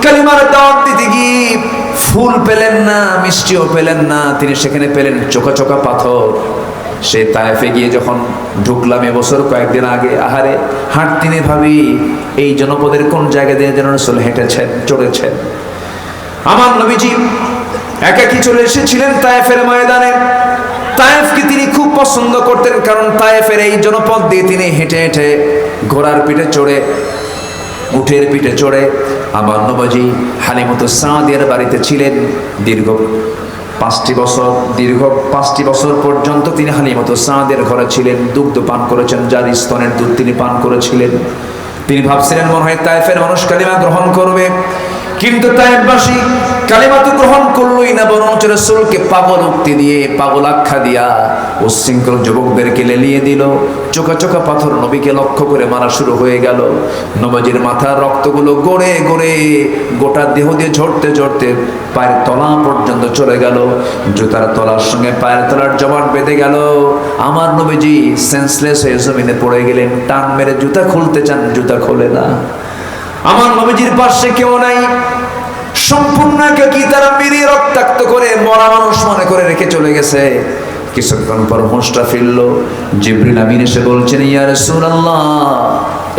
কালিমার দাওয়াত দিতে গিয়ে ফুল পেলেন না, মিষ্টিও পেলেন না, তিনি সেখানে পেলেন চোখা চোখা পাথর। সে তায়েফে গিয়ে যখন ঢুকলাম এবছর কয়েকদিন আগে, আহারে হাঁটতিনি ভাবি এই জনপদের কোন জায়গা দিয়ে যেন রাসূল হেঁটেছেন, চড়েছেন। আমার নবীজি একাকী চলে এসেছিলেন তায়েফের ময়দানে। তায়েফকে তিনি খুব পছন্দ করতেন, কারণ তায়েফের এই জনপদ দিয়ে তিনি হেঁটে হেঁটে ঘোড়ার পিঠে চড়ে, উটের পিঠে চড়ে আমার নবীজি হালিমাতুস সাদিয়ার বাড়িতে ছিলেন দীর্ঘ 5টি বছর পর্যন্ত তিনি হালিমাতুস সাদিয়ার ঘরে ছিলেন। দুগ্ধ পান করেছেন, যার স্তনের দুধ তিনি পান করেছিলেন। তিনি ভাবছিলেন মনে হয় তায়েফের মানুষ কালিমা গ্রহণ করবে। কিন্তু তায়েফবাসী কালিমাতু গ্রহণ করলই না, বরঞ্চ রাসূলকে পাগল উক্তি দিয়ে, পাগল আখ্যা দিয়া উচ্ছৃঙ্খল যুবকদেরকে লেলিয়ে দিল। চোখা চোখা পাথর নবীকে লক্ষ্য করে মারা শুরু হয়ে গেল। নবীজির মাথার রক্তগুলো গড়ে গড়ে গোটা দেহ দিয়ে ঝরতে ঝরতে পায়ের তলা পর্যন্ত চলে গেল। জুতার তলার সঙ্গে পায়ের তলার জমাট বেঁধে গেল। আমার নবীজি সেন্সলেস হয়ে জমিনে পড়ে গেলেন। টান মেরে জুতা খুলতে চান, জুতা খোলে না। আমার নবীজির পাশে কেউ নাই। সম্পূর্ণ কি তারা মেরে রক্তাক্ত করে মরা মানুষ মনে করে রেখে চলে গেছে। কিছুক্ষণ পর হোঁশটা ফিরল। জিবরিল আমিন এসে বলছেন, ইয়া রাসূলুল্লাহ,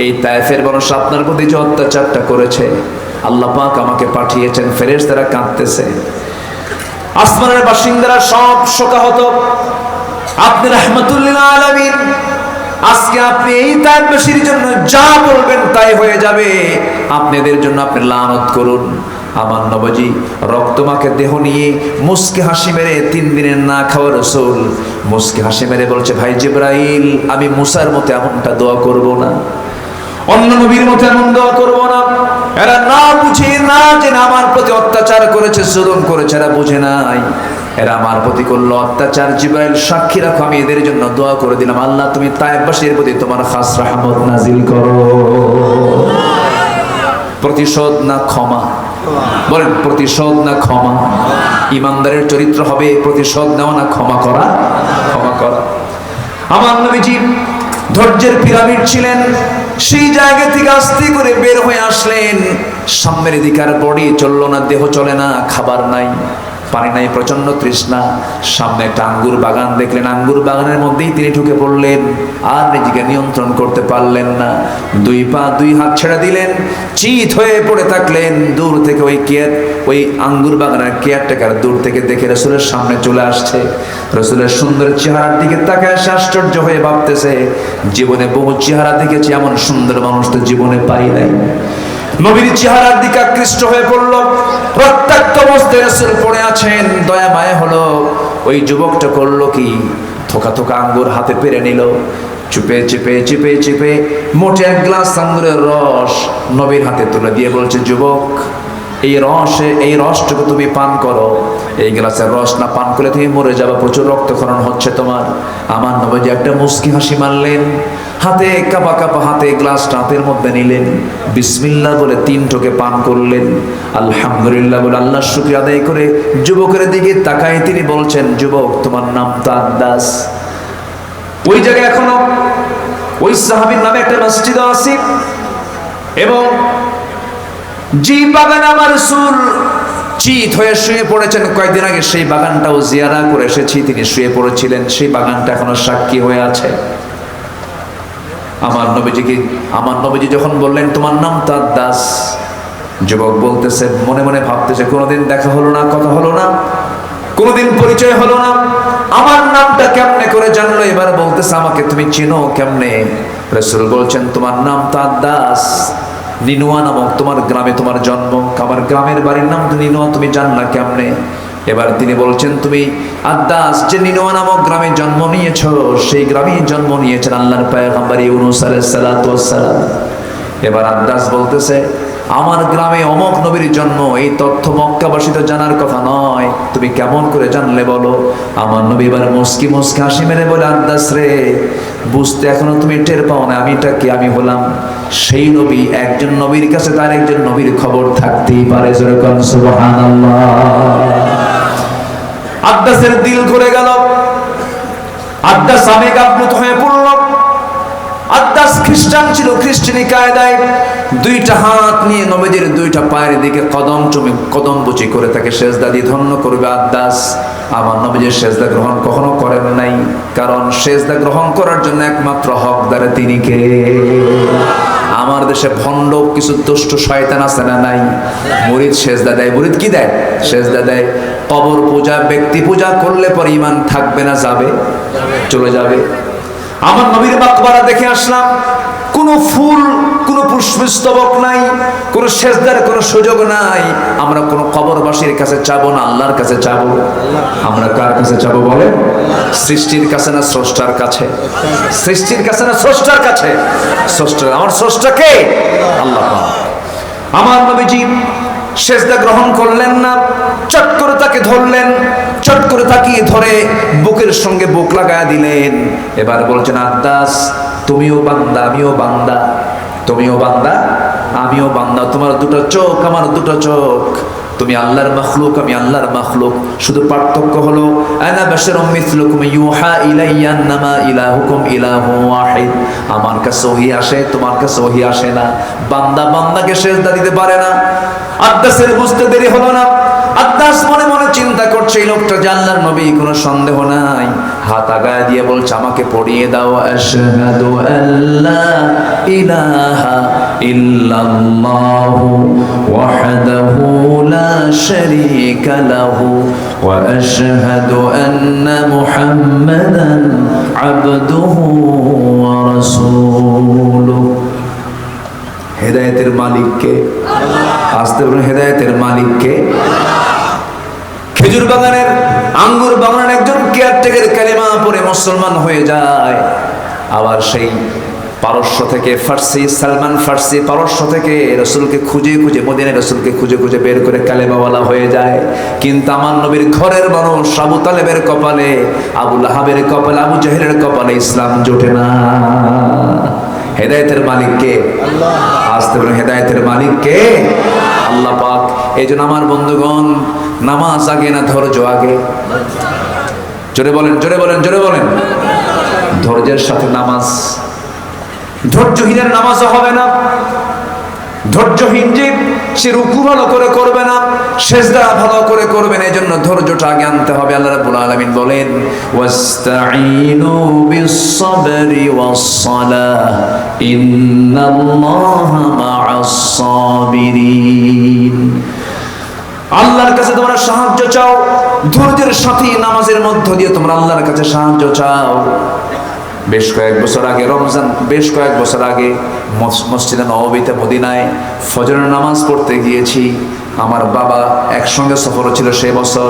এই তায়েফের মানুষ আপনার প্রতি যে অত্যাচারটা করেছে, আল্লাহ পাক আমাকে পাঠিয়েছেন। ফেরেশতারা কাঁদতেছে, আসমানের বাসিন্দারা সব শোকাহত। আপনি রাহমাতুল লিল আলামিন, আজকে আপনি এই তায়েফবাসীর জন্য যা বলবেন তাই হয়ে যাবে। আপনাদের জন্য আপনি লানত করুন। আমার নবীজি রক্তমাখা দেহ নিয়ে মুস্কি হাসি মেরে 3 দিনের না খাওয়া রাসূল মুস্কি হাসি মেরে বলছে, ভাই জিবরাইল, আমি মুসার মতো এমনটা দোয়া করব না, অন্য নবীর মতো এমন দোয়া করব না। এরা না বুঝে না জেনে আমার প্রতি অত্যাচার করেছে, জুলুম করেছে, এরা বুঝে নাই। এরা আমার প্রতি করলো অত্যাচার। জিবরাইল, সাক্ষী রাখো, আমি এদের জন্য দোয়া করে দিলাম, আল্লাহ তুমি তায়েফবাসীর প্রতি তোমার খাস রহমত নাজিল করো। প্রতিশোধ না ক্ষমা? বলেন, প্রতিশোধ না ক্ষমা? ইমানদারের চরিত্র হবে প্রতিশোধ নেওয়া না ক্ষমা করা। ক্ষমা করা। আমার নবীজি ধৈর্যের পিরামিড ছিলেন। সেই জায়গা থেকে আস্তে করে বের হয়ে আসলেন। সামনের দিকে আর বডি চললো না, দেহ চলে না, খাবার নাই, পানি নাই, প্রচন্ড তৃষ্ণা। সামনে একটা আঙ্গুর বাগান দেখলেন, আঙ্গুর বাগানের মধ্যেই তিনি ঢুকে পড়লেন। আর নিজেকে নিয়ন্ত্রণ করতে পারলেন না। 2 পা 2 হাত ছেড়ে দিলেন, চিত হয়ে পড়ে থাকলেন। দূর থেকে ওই আঙ্গুর বাগানের কেয়ারটেকার দূর থেকে দেখে রাসূলের সামনে চলে আসছে। রাসূলের সুন্দর চেহারার দিকে তাকায় আশ্চর্য হয়ে ভাবতেছে, জীবনে বহু চেহারা দেখেছি, এমন সুন্দর মানুষ তো জীবনে পাই নাই। নবীর চেহারার দিকে আকৃষ্ট হয়ে পড়ল। রক্তাক্ত অবস্থায় রাসূল পড়ে আছেন। দয়া মায়া হলো। ওই যুবকটা করলো কি, থোকা থোকা আঙ্গুর হাতে পেরে নিল। চুপে চেপে চেপে চেপে মোটে 1 গ্লাস আঙ্গুরের রস নবীর হাতে তুলে দিয়ে বলছে, যুবক, এই রসটুকু তুমি পান করো। এই গ্লাসের রস না পান করে তুমি মরে যাবে, প্রচুর রক্তক্ষরণ হচ্ছে তোমার। আমার নবীজি একটা মুস্কি হাসি মারলেন। হাতে কাপা কাপা হাতে গ্লাসটা হাতের মধ্যে নিলেন। বিসমিল্লাহ বলে 3 টোকে পান করলেন। আলহামদুলিল্লাহ বলে আল্লাহর শুকরিয়া আদায় করে যুবকের দিকে তাকায় তিনি বলছেন, যুবক, তোমার নাম তো আদ্দাস। ওই জায়গায় এখনো ওই সাহাবীর নামে একটা মসজিদ আছে, এবং যে বাগানে আমার রাসূল চিত হয়ে শুয়ে পড়েছেন কয়েকদিন আগে, সেই বাগানটাও জিয়ারা করে এসেছি। তিনি শুয়ে পড়েছিলেন, সেই বাগানটা এখনো সাক্ষী হয়ে আছে। আমার নবীজি যখন বললেন, তোমার নাম তো আদ্দাস, যুবক বলতেছে, মনে মনে ভাবতেছে, কোনোদিন দেখা হলো না, কথা হলো না, কোনোদিন পরিচয় হলো না, আমার নামটা কেমনে করে জানলো? এবার বলতেছে, আমাকে তুমি চেনো কেমনে? রাসূল বলছেন, তোমার নাম তো আদ্দাস, নিনুয়া নামক তোমার গ্রামে তোমার জন্ম, আমার গ্রামের বাড়ির নাম তো নিনুয়া, তুমি জানলা কেমনে? এবার তিনি বলছেন, তুমি আদ্দাস যে নিনুয়া নামক গ্রামে জন্ম নিয়েছো, সেই গ্রামেই জন্ম নিয়েছেন আল্লাহর পয়গম্বর ইউনূস আলাইহিস সালাতু ওয়াস সালাম। এবার আদ্দাস বলতেছে, আমার গ্রামে অমক নবীর জন্ম, এই তথ্য মক্কাবাসী তো জানার কথা নয়, তুমি কেমন করে জানলে বলো? আমার নবী এবার মুস্কি মুস্কি হাসি মেরে বলে, আদ্দাস রে, বুঝতে এখনো তুমি টের পাও না আমিটা কি? আমি হলাম সেই নবী। একজন নবীর কাছে তার একজন নবীর খবর থাকতেই পারে। যেরকম সুবহানাল্লাহ। আদ্দাসের দিল ঘুরে গেল। আদ্দাস আবেগ আপ্লুত হয়ে পড়ল। আদ্দাস খ্রিস্টান ছিল, খ্রিস্টানি কায়দায় 2টা হাত নিয়ে নবীজির 2টা পায়ের দিকে কদম বুচি করে তাকে সেজদা দিয়ে ধন্য করবে। আদ্দাস আমার নবীজির সেজদা গ্রহণ কখনো করেন নাই, কারণ সেজদা গ্রহণ করার জন্য একমাত্র হকদার তিনি কে? আমার দেশে ভণ্ড কিছু দুষ্ট শয়তান আছে না নাই? মুরিদ সেজদা দেয়। মুরিদ কি দেয়? সেজদা দেয়। কবর পূজা, ব্যক্তি পূজা করলে পর ঈমান থাকবে না, যাবে, চলে যাবে। আমার নবীর মাকবারা দেখে আসলাম, কোনো ফুল, কোনো পুষ্পস্তবক নাই, কোনো সেজদার কোনো সুযোগ নাই। আমরা কোনো কবরবাসীর কাছে চাবো না, আল্লাহর কাছে চাবো। আমরা কার কাছে চাবো বলে? সৃষ্টির কাছে না স্রষ্টার কাছে? সৃষ্টির কাছে না স্রষ্টার কাছে? স্রষ্টা। আমার স্রষ্টা কে? আল্লাহ। আমার নবীজি সেজদা গ্রহণ করলেন না, চট করে তাকে ধরলেন, চট করে তাকিয়ে ধরে বুকের সঙ্গে বুক লাগায়া দিলেন। এবার বলছেন, আদ্দাস তুমিও বান্দা আমিও বান্দা, তুমিও বান্দা আমিও বান্দা, তোমার দুটো চোখ আমার দুটো চোখ, তুমি আল্লাহর মাখলুক আমি আল্লাহর মাখলুক, শুধু পার্থক্য হলো আনা বাশারুম মিসলুকুম ইউহা ইলাইয়া আন্নামা ইলাহুকুম ইলাহু ওয়াহিদ, আমার কাছে ওহী আসে তোমার কাছে ওহী আসে না। বান্দা বান্দাকে সেজদা দিতে পারে না। আদ্দাসের বুঝতে দেরি হলো না। আদ্দাস মনে মনে চিন্তা করছে এই লোকটা যে আল্লাহর নবী, কোনো সন্দেহ নাই। হাত আগায় দিয়ে বলছে, আমাকে পড়িয়ে দাও আশহাদু আল্লা ইলাহা ইল্লাল্লাহু ওয়াহদাহু লা শারীকা লাহু ওয়া আশহাদু আন্না মুহাম্মাদান আবদুহু ওয়া রাসূলুহু। হেদায়েতের মালিক কে? আস্তে বলুন, হেদায়েতের মালিক কে? খেজুর বাগানের আঙ্গুর বাগানের একজন কেয়ারটেকার কালেমা পড়ে মুসলমান হয়ে যায়। আবার সেই পারস্য থেকে ফার্সি, সালমান ফার্সি পারস্য থেকে রসুলকে খুঁজে খুঁজে, মদিনায় রসুলকে খুঁজে খুঁজে বের করে কালেমাওয়ালা হয়ে যায়। কিন্তু আমার নবীর ঘরের মানুষ আবু তালেবের কপালে, আবু লাহাবের কপালে, আবু জাহেলের কপালে ইসলাম জোটে না। হেদায়েতের মালিক কে? আল্লাহ। আসতে বলেন, হেদায়েতের মালিক কে? আল্লাহ পাক। এই জন্য আমার বন্ধুগণ, নামাজ আগে না ধৈর্য আগে? জোরে বলেন, জোরে বলেন, জোরে বলেন। ধৈর্যের সাথে নামাজ। ধৈর্যহীনের নামাজও হবে না। ধৈর্যহীন যে সে রুকু ভালো করে করবে না, সেজদা ভালো করে করবে না। এজন্য ধৈর্যটা আগে আনতে হবে। আল্লাহ রাব্বুল আলামিন বলেন, ওয়াস্তাঈনু বিস-সাবরি ওয়াস-সালাহ ইন্নাল্লাহা মা'আস-সাবিরিন। আল্লাহর কাছে তোমরা সাহায্য চাও, ধৈর্যের সাথে নামাজের মধ্য দিয়ে তোমরা আল্লাহর কাছে সাহায্য চাও। বেশ কয়েক বছর আগে রমজান, বেশ কয়েক বছর আগে মসজিদে নববীতে মদিনায় ফজরের নামাজ পড়তে গিয়েছি। আমার বাবা একসঙ্গে সফর ছিল সে বছর।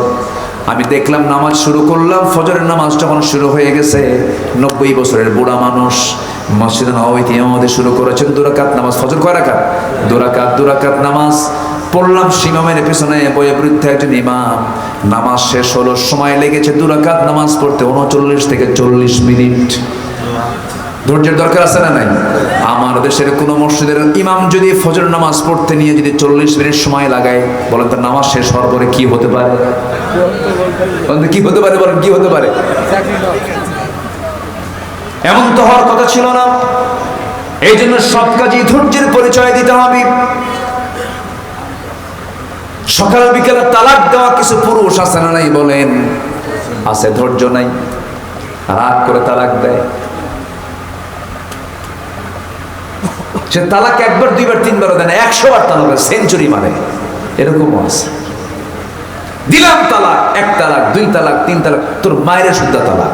আমি দেখলাম নামাজ শুরু করলাম, ফজরের নামাজ যখন শুরু হয়ে গেছে, 90 বছরের বুড়া মানুষ মসজিদে নববীতে ইমামতি শুরু করেছেন। 2 রাকাত নামাজ। ফজর কয় রাকাত? 2 রাকাত। 2 রাকাত নামাজ পড়লাম। ইমামের পেছনে বয়োবৃদ্ধ একজন ইমাম। নামাজ শেষ হলো, সময় লেগেছে 2 রাকাত নামাজ পড়তে 39 থেকে 40 মিনিট। ধৈর্যের দরকার আছে না নাই? আমার দেশের কোন মসজিদের ইমাম যদি ফজর নামাজ পড়তে নিয়ে যদি 40 মিনিট সময় লাগায়, বলেন তার নামাজ শেষ হওয়ার পরে কি হতে পারে? কি হতে পারে? বলেন কি হতে পারে? এমন তো হওয়ার কথা ছিল না। এই জন্য সব কাজে ধৈর্যের পরিচয় দিতে হবে। সকাল বিকেলে তালাক দেওয়া কিছু পুরুষ আছে না নাই? বলেন আছে। ধৈর্য নাই, রাগ করে তালাক দেয়। সে তালাক 1 বার 2 বার 3 বার দেয় না, 100 বার তালাক, সেঞ্চুরি মারে। এরকমও আছে। দিলাম তালাক, 1 তালাক 2 তালাক 3 তালাক, তোর মায়ের শুদ্ধা তালাক,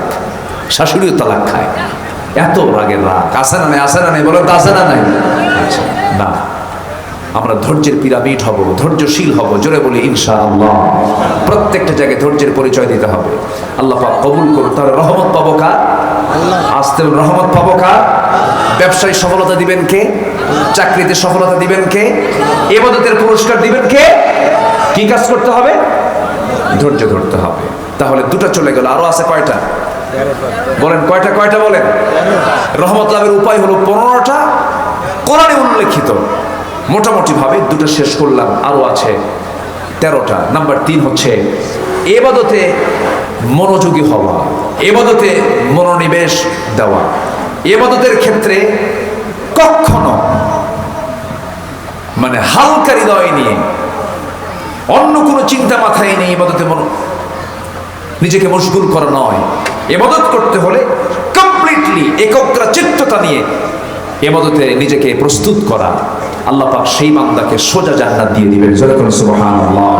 শাশুড়িও তালাক খায়। এত রাগের রাগ আছে না নাই? আছে না নাই? বলো তো আছে না নাই? না, আমরা ধৈর্যের পিরামিড হব, ধৈর্যশীল হব। জোরে বলি ইনশাআল্লাহ। প্রত্যেকটা জায়গায় ধৈর্যের পরিচয় দিতে হবে। আল্লাহ পাক কবুল করুন। তাহলে রহমত পাবো কার? আসতে রহমত পাবো কার? ব্যবসায় সফলতা দিবেন কে? চাকরিতে সফলতা দিবেন কে? ইবাদতের পুরস্কার দিবেন কে? কি কাজ করতে হবে? ধৈর্য ধরতে হবে। তাহলে 2টা চলে গেল, আরো আছে কয়টা? বলেন কয়টা? কয়টা বলেন? রহমত লাভের উপায় হলো 15টা, কোরআনে উল্লেখিত। মোটামুটি ভাবে 2টা শেষ করলাম, আরো আছে 13টা। নাম্বার 3 হচ্ছে ইবাদতে মনোযোগী হওয়া, ইবাদতে মনোনিবেশ দেওয়া। ইবাদতের ক্ষেত্রে কখনো মানে হালকা হৃদয় নিয়ে, অন্য কোনো চিন্তা মাথায় নিয়ে ইবাদতে নিজেকে মশগুল করা নয়। ইবাদত করতে হলে কমপ্লিটলি একাগ্রচিত্ততা নিয়ে ইবাদতে নিজেকে প্রস্তুত করা। আল্লাহ পাক সেই বান্দাকে সোজা জান্নাত দিয়ে দিবেন। সুবহানাল্লাহ।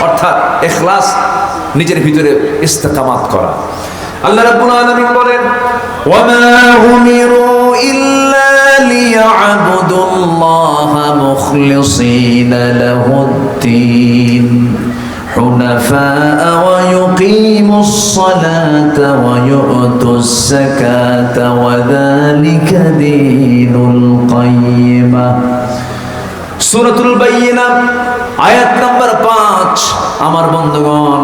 অর্থাৎ ইখলাস, নিজের ভিতরে ইস্তেকামাত করা। আল্লাহ রাব্বুল আলামিন বলেন, ওয়া মা উমিরু ইল্লা লিয়া'বুদুল্লাহা মুখলিসিনা লাহুদ-দ্বীন হুনাফা'a ওয়া ইউকিমুস সালাতা ওয়া ইউতুস যাকাতা ওয়া যালিকা দীনুল কাইয়্যিমা। সূরাতুল বাইয়িনা আয়াত নাম্বার 5। আমার বন্ধুগণ,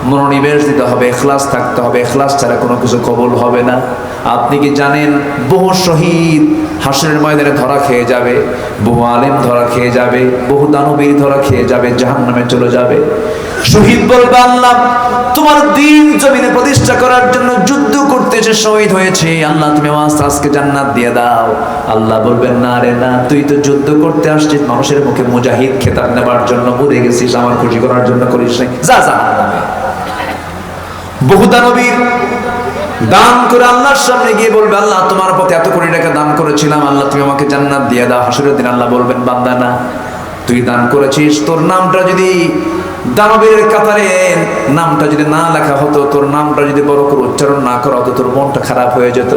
মনোনিবেশ দিতে হবে, ইখলাস থাকতে হবে। ইখলাস ছাড়া কোনো কিছু কবুল হবে না। আপনি কি জানেন বহু শহীদ হাসরের ময়দানে ধরা খেয়ে যাবে, বহু আলেম ধরা খেয়ে যাবে, বহু দানবীর ধরা খেয়ে যাবে, জাহান্নামে চলে যাবে। শহীদ বলবে, আল্লাহ তোমার দ্বীন জমিনে প্রতিষ্ঠা করার জন্য যুদ্ধ করতে এসে শহীদ হয়েছে, আল্লাহ তুমি আজকে জান্নাত দিয়ে দাও। আল্লাহ বলবেন, না রে না, তুই তো যুদ্ধ করতে আসছিস, মানুষের মুখে মুজাহিদ খেতাব নেবার জন্য মরে গেছিস, আমার খুশি করার জন্য করিস নাই, যা জাহান্নামে। বহু দানবীর দান করে আল্লাহর সামনে গিয়ে বলবে, আল্লাহ তোমার পথে এত কোটি টাকা দান করেছিলাম, আল্লাহ তুমি আমাকে জান্নাত দিয়ে দাও। হাসরের দিন আল্লাহ বলবেন, বান্দা না, তুই দান করেছিস, তোর নামটা যদি দানবীর কাতারে নামটা যদি না লেখা হতো, তোর নামটা যদি বড় করে উচ্চারণ না করা হতো, তোর মনটা খারাপ হয়ে যেত।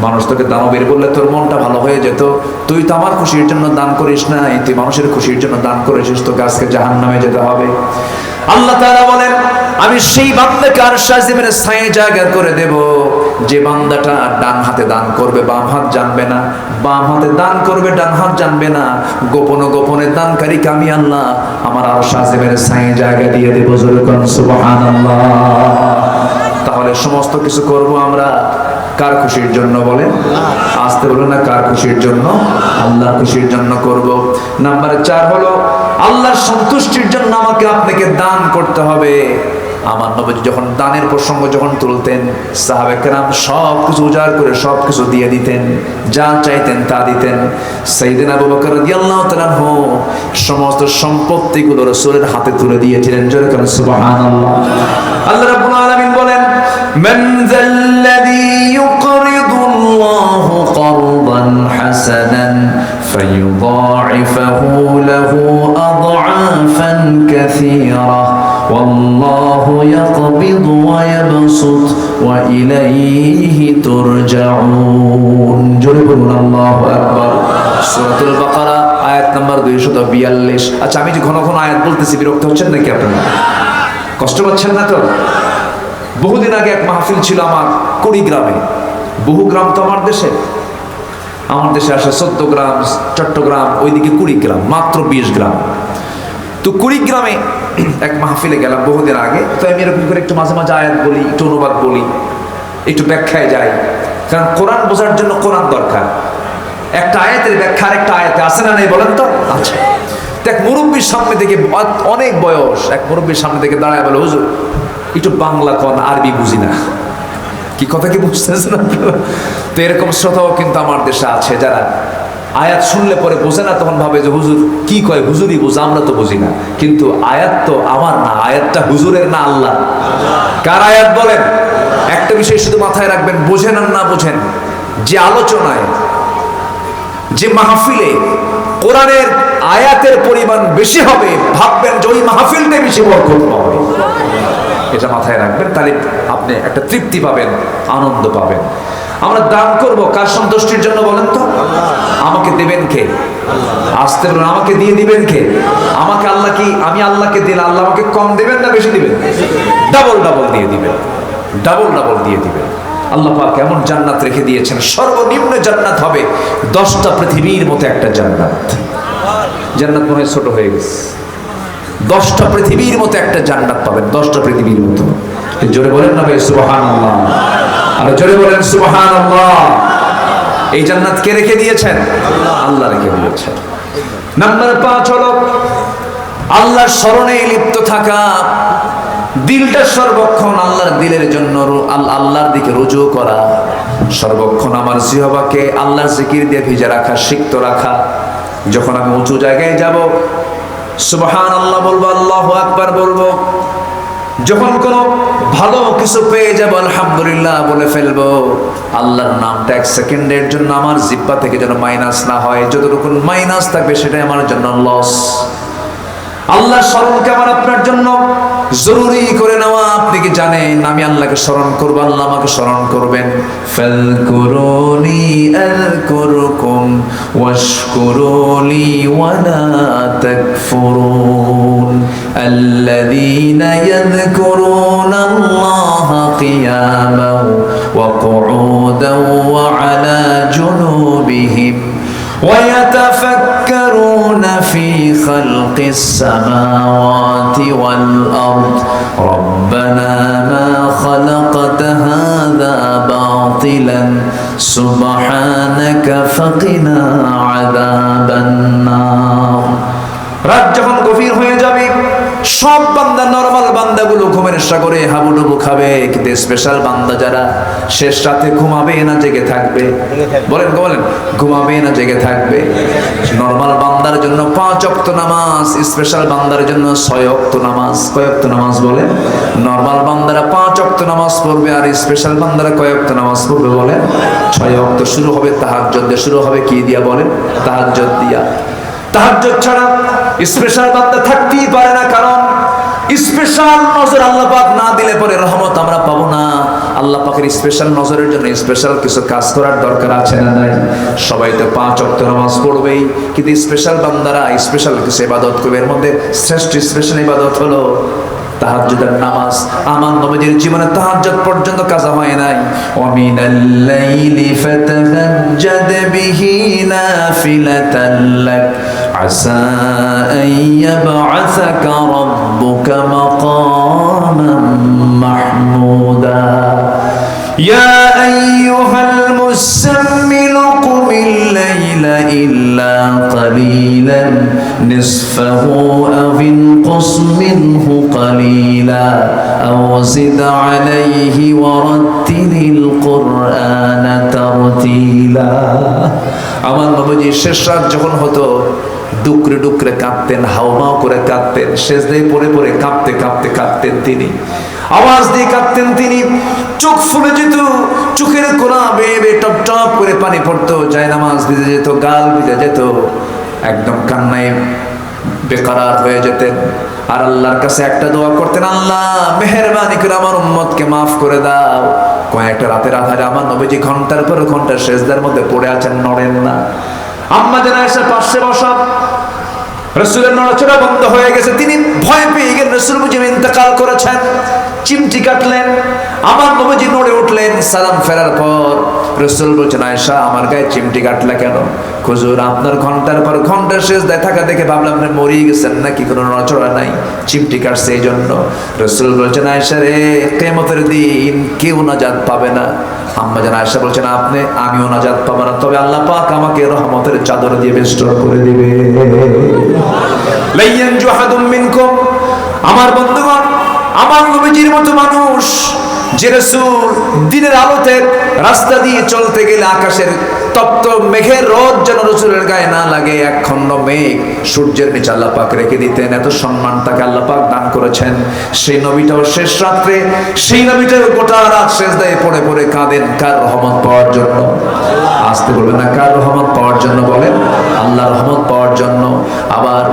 মানুষ তোকে দানবীর বললে তোর মনটা ভালো হয়ে যেত। তুই তো আমার খুশির জন্য দান করিস নাই, তুই মানুষের খুশির জন্য দান করেছিস, তোকে আজকে জাহান্নামে যেতে হবে। আল্লাহ তাআলা বলেন, আমি সেই বান্দাকে আরশের জমিনে ছায়া জায়গা করে দেব, যে বান্দাটা ডান হাতে দান করবে, বাম হাত জানবে না, বাম হাতে দান করবে, ডান হাত জানবে না। গোপনে গোপনে দানকারীকে আমি আল্লাহ আমার আরশের জমিনে ছায়া জায়গা দিয়ে দেব। জোরে কোন সুবহানাল্লাহ। তাহলে সমস্ত কিছু করব আমরা কার খুশির জন্য বলেন? আসতে বলো না, কার খুশির জন্য? আল্লাহর খুশির জন্য করব। নাম্বার 4 হলো আল্লাহর সন্তুষ্টির জন্য আমাকে আপনাকে দান করতে হবে। আমার নবী যখন দানের প্রসঙ্গ যখন তুলতেন, সাহাবে কেরাম সব কিছু উজাড় করে সব কিছু দিয়ে দিতেন, যা চাইতেন তা দিতেন। সাইয়েদনা আবু বকর রাদিয়াল্লাহু তাআলা সমস্ত সম্পত্তিগুলো রাসূলের হাতে তুলে দিয়েছিলেন। জোরে করে সুবহানাল্লাহ। আল্লাহ রাব্বুল আলামিন বলেন, মান যাল্লাযী ইউকরিদুল্লাহু করদান হাসানান ফায়ুদাঈফাহু লাহু আদআফান কাসীরা ওয়াল্লাহু ইয়াকবিদু ওয়া ইয়াবসুত ওয়া ইলাইহি তুরজাউন। জোরে বলুন আল্লাহু আকবার। সূরাতুল বাকারা আয়াত নাম্বার 242। আচ্ছা, আমি যে ঘন ঘন আয়াত বলতেছি, বিরক্ত হচ্ছেন নাকি আপনারা? কষ্ট পাচ্ছেন না তো? বহুদিন আগে এক মাহফিল ছিল আমার কুড়িগ্রামে। বহু গ্রাম তো আমার দেশে আসে 14 গ্রাম, চট্টগ্রাম, ওইদিকে কুড়িগ্রাম, মাত্র 20 গ্রাম। তো কুড়িগ্রামে এক মাহফিলে গেলাম বহুদিন আগে। তো আমি এরকম করে একটু মাঝে মাঝে আয়াত বলি, একটু অনুবাদ বলি, একটু ব্যাখ্যায় যাই, কারণ কোরআন বোঝার জন্য কোরআন দরকার। একটা আয়াতের ব্যাখ্যা আরেকটা আয়াতে আছে না নেই বলেন তো? আচ্ছা। এক মুরব্বীর সামনে থেকে, অনেক বয়স, এক মুরব্বীর সামনে থেকে দাঁড়ায় বলে, হুজুর একটু বাংলা কোন, আরবি বুঝি না। কি কথা কি বুঝতেছেন? তো এরকম শ্রোতাও কিন্তু আমার দেশে আছে, যারা আয়াত শুনলে পরে বোঝে না, তখন ভাবে যে হুজুর কি কয়, হুজুরই বুঝে, আমরা তো বুঝি না। কিন্তু আয়াত তো আমার না, আয়াতটা হুজুরের না, আল্লাহ। কার আয়াত বলেন? একটা বিষয় শুধু মাথায় রাখবেন, বোঝেন আর না বোঝেন, যে আলোচনায়, যে মাহফিলে কোরআনের আয়াতের পরিমাণ বেশি হবে, ভাববেন যে ওই মাহফিলটাই বেশি বরকত পাবে। এটা মাথায় রাখবেন, তাহলে আপনি একটা তৃপ্তি পাবেন, আনন্দ পাবেন। আমরা দান করব কার সন্তুষ্টির জন্য বলেন তো? আমাকে দেবেন কে? আসতে বলুন, আমাকে দিয়ে দিবেন কে? আমাকে আল্লাহ কি, আমি আল্লাহকে দিলে আল্লাহ আমাকে কম দেবেন না বেশি দিবেন? ডাবল ডাবল দিয়ে দিবেন, ডাবল ডাবল দিয়ে দিবেন। আল্লাহ পাক এমন জান্নাত রেখে দিয়েছেন, সর্বনিম্ন জান্নাত হবে 10টা পৃথিবীর মতো একটা জান্নাত। জান্নাত মনে হয় ছোট হয়ে গেছে। 10টা পৃথিবীর মতো একটা জান্নাত পাবেন, 10টা পৃথিবীর মতো। জোরে বলেন না ভাই সুবহানাল্লাহ, আর জোরে বলেন সুবহানাল্লাহ। এই জান্নাত কে রেখে দিয়েছেন? আল্লাহ রেখে দিয়েছেন। নাম্বার 5 হলো আল্লাহর স্মরণে লিপ্ত থাকা, দিলটা সর্বক্ষণ আল্লাহর দিলের জন্য, আল্লাহর দিকে রুজু করা, সর্বক্ষণ আমার জিহ্বাকে আল্লাহর জিকির দিয়ে ভিজে রাখা, সিক্ত রাখা। যখন আমি উঁচু জায়গায় যাব, সুবহানাল্লাহ বলবো, আল্লাহু আকবার বলবো। যখন কোনো ভালো কিছু পেয়ে যাবো, আলহামদুলিল্লাহ বলে ফেলবো। আল্লাহর নামটা 1 সেকেন্ডের জন্য আমার জিহ্বা থেকে যেন মাইনাস না হয়, যতটুকু মাইনাস থাকবে সেটাই আমার জন্য লস। আল্লাহ স্মরণকে আমার আপনার জন্য জরুরি করে নেওয়া। আপনি কি জানেন আমি আল্লাহকে স্মরণ করব, আল্লাহ আমাকে স্মরণ করবেন? ফাযকুরুনি আযকুরকুম ওয়াশকুরুলি ওয়ালা তাকফুরুন আল্লাযীনা ইয়াযকুরুনাল্লাহা কিয়ামান ওয়া কুউদান ওয়া আলা জুনুবিহিম ওয়া ইয়াতাফাক্কারুনা ফি খালকিস সামাওয়াতি ওয়াল আরদ রব্বানা মা খালাকতা হাযা বাতিলান সুবহানাকা ফাকিনা আযাবান নার। রাত যখন গভীর হয়ে যাবে, সব বান্দা, নরমাল বান্দাগুলো ঘুমের সাগরে হাবুডুবু খাবে, কিন্তু স্পেশাল বান্দা যারা শেষ রাতে ঘুমাবে না জেগে থাকবে? বলেন বলেন, ঘুমাবে না জেগে থাকবে? নরমাল বান্দার জন্য 5 ওয়াক্ত নামাজ, স্পেশাল বান্দার জন্য 6 ওয়াক্ত নামাজ। কয় ওয়াক্ত নামাজ বলে? নরমাল বান্দারা 5 ওয়াক্ত নামাজ পড়বে, আর স্পেশাল বান্দারা কয় ওয়াক্ত নামাজ পড়বে বলে? 6 ওয়াক্ত। শুরু হবে তাহাজ্জুদ দিয়ে। শুরু হবে কি দিয়া বলেন? তাহাজ্জুদ দিয়া। তাহাজ্জুদ ছাড়া স্পেশাল বান্দা থাকতেই পারে না, কারণ স্পেশাল নজর আল্লাহ পাক না দিলে পরে রহমত আমরা পাবো না। আল্লাহ পাকের স্পেশাল নজরের জন্য স্পেশাল কিছু কাজ করার দরকার আছে না নাই? সবাই তো 5 ওয়াক্ত নামাজ পড়বেই, কিন্তু স্পেশাল বান্দারা স্পেশাল কিছু ইবাদত করবে। এর মধ্যে শ্রেষ্ঠ স্পেশাল ইবাদত হলো তাহাজ্জুদের নামাজ। আমার নবীর জীবনে তাহাজ্জুদ পর্যন্ত কাজা হয় নাই। ওয়া মিনাল লাইলি ফাতাহাজ্জাদ বিহি নাফিলাতান লাক আসা আন ইয়াবআসাকা রাব্বুকা মাকামান মাহমুদা। ইয়া আইয়ুহাল মুসাম্মিল কুমিল লাইলা ইল্লা কালিলান নিসফাহু আও ইনকুস মিনহু কালিলা আও জিদ আলাইহি ওয়ারাত্তিলিল কুরআনা তারতিলা। আমার নবী শেষ রাত যখন হতো, ডুকরে ডুকরে কাঁদতেন, হাওমাও করে কাঁদতেন, সেজদায় পড়ে পড়ে কাঁদতে কাঁদতে কাঁদতেন তিনি, আওয়াজ দিয়ে কাঁদতেন তিনি। চোখ ফুলে যেত, চোখের কোনা বেয়ে বেয়ে টপ টপ করে পানি পড়তো, জায়নামাজ ভিজে যেত, গাল ভিজে যেত, একদম কান্নায় বেকরার হয়ে যেতেন। আর আল্লাহর কাছে একটা দোয়া করতেন, আল্লাহ মেহেরবানি করে আমার উম্মতকে মাফ করে দাও। কয়েকটা রাতের আধারে আমার নবীজি ঘন্টার পর ঘন্টা সেজদার মধ্যে পড়ে আছেন, নড়েন না। আম্মা জান আয়েশা পাশে বসা, রাসূলের নড়াচড়া বন্ধ হয়ে গেছে, তিনি ভয় পেয়ে গেলেন রাসূল বুঝি ইন্তেকাল করেছেন। চিমটি কাটলেন, আমার নবীজি নড়ে উঠলেন। সালাম ফেরার পর রাসূল বলছেন, আয়েশা আমার গায়ে চিমটি কাটলা কেন? হুজুর আপনার ঘন্টার পর ঘন্টা সেজদায় থাকা দেখে ভাবলাম আপনি মরিয়ে গেছেন নাকি, কোনো নড়াচড়া নাই, চিমটি কাটছে এই জন্য। রাসূল বলছেন, আয়েশা রে, কিয়ামতের দিন কেউ নাজাত পাবে না। আম্মা জান আয়েশা বলছেন, আমিও নাজাত পাবো না, তবে আল্লাহ পাক আমাকে রহমতের চাদর দিয়ে বেষ্টন করে দিবে। লাইয়ান জুহাদুম মিনকুম, আমার বন্ধুগণ, আমার নবীজির মতো মানুষ যে রাসূল দিনের আলোতে রাস্তা দিয়ে চলতে গেলে আকাশের তপ্ত মেঘের রোদ যেন রাসূলের গায়ে না লাগে, এক খণ্ড মেঘ সূর্যের নিচে আল্লাহ পাক রেখে দিতেন। এত সম্মান তাকে আল্লাহ পাক দান করেছেন। সেই নবীটাও শেষ রাত্রে, সেই নবীটাও গোটা রাত সেজদায় পড়ে পড়ে কাঁদেন, কার রহমত পাওয়ার জন্য? আসতে বলবেন না, কার রহমত পাওয়ার জন্য বলেন? আল্লাহর রহমত পাওয়ার জন্য। আবার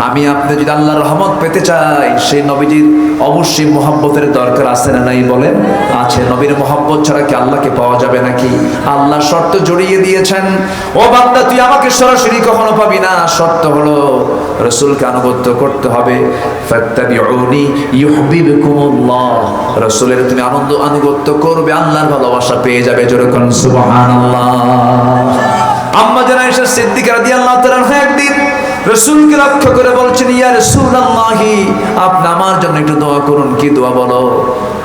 আমি আপনি যদি আল্লাহর রহমত পেতে চাই, সেই নবীজির অবশ্যই মহব্বতের দরকার আছে না নাই বলেন? আছে। নবীর মহব্বত ছাড়া কি আল্লাহকে পাওয়া যাবে নাকি? আল্লাহ শর্ত জড়িয়ে দিয়েছেন, ও বান্দা তুই আমাকে সরাসরি কখনো পাবি না, শর্ত হলো রাসূলকে আনুগত্য করতে হবে। ফাত্তাবিউনি ইউহিব্বুকুমুল্লাহ, রাসূলের তুমি আনুগত্য করবে, আল্লাহর ভালোবাসা পেয়ে যাবে। জোরে কোন সুবহানাল্লাহ। আম্মা জান আয়েশা সিদ্দিকা রাদিয়াল্লাহু তাআলা একদিন রাসূলকে লক্ষ্য করে বলছেন, ইয়া রাসূলুল্লাহি, আপনি আমার জন্য একটু দোয়া করুন। কি দোয়া বলো?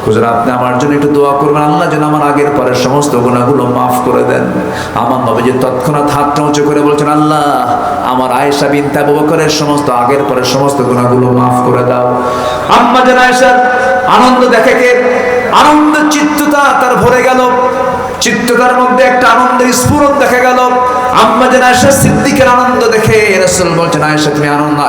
হুজুর আপনি আমার জন্য একটু দোয়া করবেন, আল্লাহ যেন আমার আগের পরের সমস্ত গুনাহগুলো মাফ করে দেন। আমার নবীজি তৎক্ষণাৎ হাতটা উঁচু করে বলছেন, আল্লাহ আমার আয়েশা বিনতে আবু বকরের সমস্ত আগের পরের সমস্ত গুনাহগুলো মাফ করে দাও। আম্মা জান আয়েশার আনন্দ দেখে কে, আনন্দ চিত্ততা তার ভরে গেল, চিত্ততার মধ্যে একটা আনন্দের স্ফুরণ দেখা গেল। আম্মা জান আয়েশা সিদ্দিকের আনন্দ দেখে রাসূল বলছেন, আয়েশা তুমি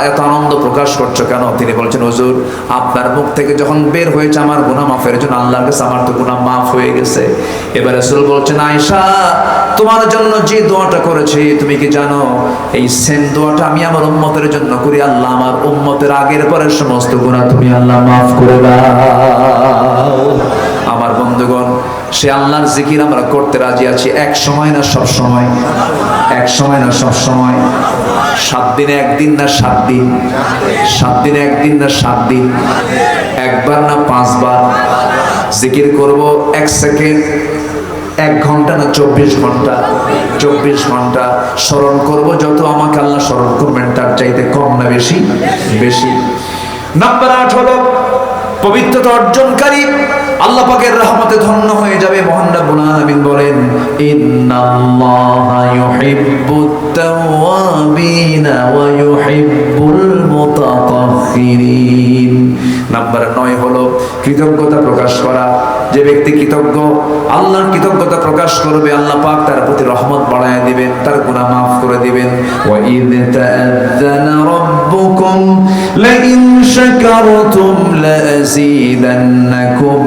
এত আনন্দ প্রকাশ করছো কেন? তিনি বলছেন, হুজুর আপনার মুখ থেকে যখন বের হয়েছে আমার গুনাহ মাফের জন্য, আল্লাহর কাছে আমার তো গুনাহ মাফ হয়ে গেছে। এবার রাসূল বলছেন, আয়েশা তোমার জন্য যে দোয়াটা করেছি তুমি কি জানো, এই সেম দোয়াটা আমি আমার উম্মতের জন্য করি, আল্লাহ আমার উম্মতের আগের পরের সমস্ত গুনাহ তুমি আল্লাহ মাফ করে দাও। আমার বন্ধুগণ, সে আল্লাহর জিকির আমরা করতে রাজি আছি, এক সময় না সব সময়? এক সময় না সব সময়? 7 দিনে একদিন না 7 দিন? 7 দিনে একদিন না 7 দিন? একবার না 5 বার? জিকির করব 1 সেকেন্ড, 1 ঘন্টা না 24 ঘন্টা? 24 ঘন্টা স্মরণ করব, যত আমাকে আল্লাহ স্মরণ করবেন তার চাইতে কম না বেশি? বেশি। নাম্বার 8 হলো পবিত্রতা অর্জনকারী, আল্লাহ পাকের রহমতে ধন্য হয়ে যাবে। মহান রব্বুল আলামিন বলেন, ইন্নাল্লাহা ইউহিব্বুত তাওয়াবিনা ওয়া ইউহিব্বুল মুতাতাহহিরিন। নাম্বার 9 হলো কৃতজ্ঞতা প্রকাশ করা। যে ব্যক্তি কৃতজ্ঞ, আল্লাহর কৃতজ্ঞতা প্রকাশ করবে, আল্লাহ পাক তার প্রতি রহমত বাড়ায় দিবেন, তার গুনাহ মাফ করে দিবেন। ওয়া ইয তাআযানা রাব্বুকুম লাইন শাকারতুম লাযীদান্নাকুম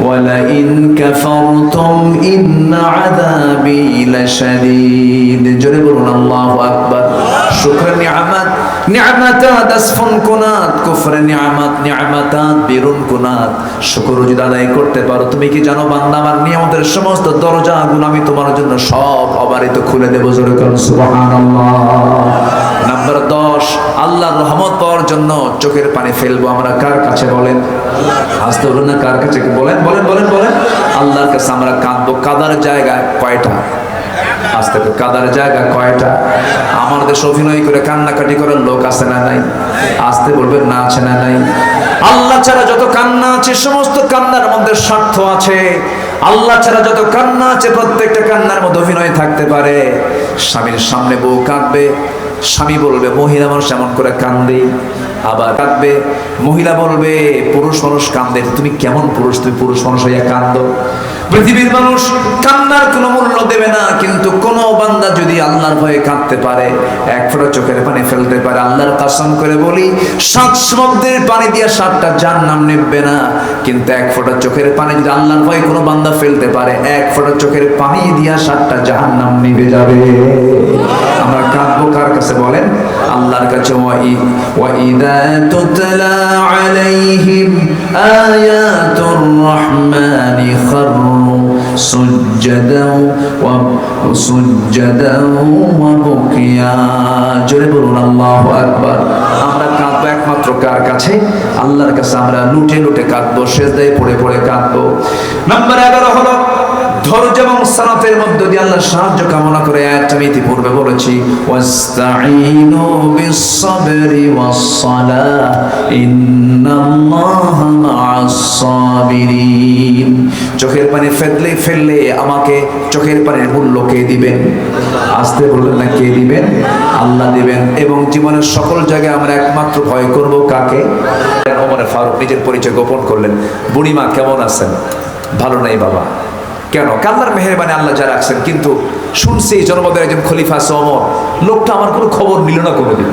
ওয়া লাইন কাফারতুম ইন্না আযাবি লাশাদীদ। জোরে বলুন আল্লাহু আকবার। শুকর নিয়ামত, নিয়ামাতাত আসফুন কুনাত, কুফর নিয়ামত, নিয়ামাতাত বিরুন কুনাত। শুকর যদি আদায় করতে পারো, তুমি কি জানো বান্দা, আমার নিয়ামতের সমস্ত দরজাগুলো আমি তোমার জন্য সব অবারিত খুলে দেব। জোরে করুন সুবহানাল্লাহ। নাম্বার 10, আল্লাহর রহমত পাওয়ার জন্য চোখের পানি ফেলবো আমরা কার কাছে বলেন? আসতে বলুন না, কার কাছে? বলেন বলেন বলেন বলেন। আল্লাহর কাছে আমরা কাঁদবো। কাদার জায়গা কয়টা? আসতে কাদার জায়গা কয়টা? আমার দেশে অভিনয় করে কান্নাকাটি করার লোক আছে না নাই? আসতে বলবেন না, আছে না নাই? আল্লাহ ছাড়া যত কান্না আছে, সমস্ত কান্নার মধ্যে স্বার্থ আছে। আল্লাহ ছাড়া যত কান্না আছে, প্রত্যেকটা কান্নার মধ্যে অভিনয় থাকতে পারে। স্বামীর সামনে বউ কাঁদবে, স্বামী বলবে মহিলা মানুষ এমন করে কান্দে। আবার কাঁদবে, মহিলা বলবে পুরুষ মানুষ কান্দে, তুমি কেমন পুরুষ, তুমি পুরুষ মানুষ হইয়া কান্দো। পৃথিবীর মানুষ কান্নার কোনো মূল্য দেবে না, কিন্তু কোন বান্দা যদি আল্লাহর ভয়ে কাঁদতে পারে, 1 ফোঁটা চোখের পানি ফেলতে পারে, আল্লাহর কসম করে বলি 7 সমুদ্রের পানি দিয়ে 7টা জাহান্নাম নিবে না। কিন্তু 1 ফোঁটা চোখের পানি যদি আল্লাহর ভয়ে কোনো বান্দা ফেলতে পারে, 1 ফোঁটা চোখের পানি দিয়া 7টা জাহান্নাম নিবে যাবে। আমরা কাঁদবো কার কাছে বলেন? আল্লাহর কাছে। ওয়া ইযা তুতলা আলাইহিম আয়াতুর রহমানি খারু সুজ্জাদাও ওয়া বুকিয়া। জোরে বলুন আল্লাহু আকবার। আমরা কাঁদবো একমাত্র কার কাছে? আল্লাহর কাছে। আমরা লুটে লুটে কাঁদবো, সিজদায় পড়ে পড়ে কাঁদবো। নাম্বার 11 হলো ধৈর্য এবং সালাতের মধ্য দিয়ে আল্লাহর সাহায্য কামনা করে। আয়াতটা আমি ইতিপূর্বে বলেছি, ওয়াস্তাঈনু বিস-সাবরি ওয়াস-সালাহ ইন্নাল্লাহা মা'আস সাবিরিন। চোখের পানি ফেললে আমাকে চোখের পানির মূল্য কে দিবেন? আসতে বললেন না, কে দিবেন? আল্লাহ দিবেন। এবং জীবনের সকল জায়গায় আমরা একমাত্র ভয় করব কাকে? ওমর ফারুক নিজের পরিচয় গোপন করলেন। বুড়িমা কেমন আছেন? ভালো নাই বাবা। কেন? আল্লাহর মেহেরবানি আল্লাহ যা রাখছেন। কিন্তু শুনছি জনপদের একজন খলিফা আছে ওমর, লোকটা আমার কোনো খবর নিল না, কোনোদিন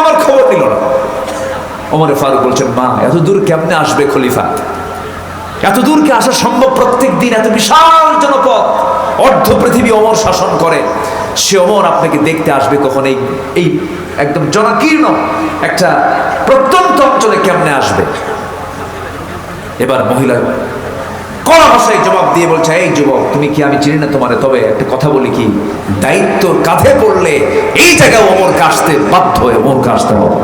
আমার খবর নিল না। ওমর ফারুক বলছেন, মা এত দূর কেমনে আসবে খলিফা? এত দূর কি আসা সম্ভব? প্রত্যেক দিন এত বিশাল জনপদ, অর্ধ পৃথিবী ওমর শাসন করে, সে ওমর আপনাকে দেখতে আসবে কখন? এই একদম জনাকীর্ণ একটা প্রত্যন্ত অঞ্চলে কেমনে আসবে? এবার মহিলা কড়া ভাষায় জবাব দিয়ে বলছে, এই যুবক, তুমি কি, আমি চিনি না তোমারে, তবে একটা কথা বলি কি, দায়িত্ব কাঁধে পড়লে এই জায়গায় ওমরকে আসতে বাধ্য হয়ে ওমরকে আসতে হবে।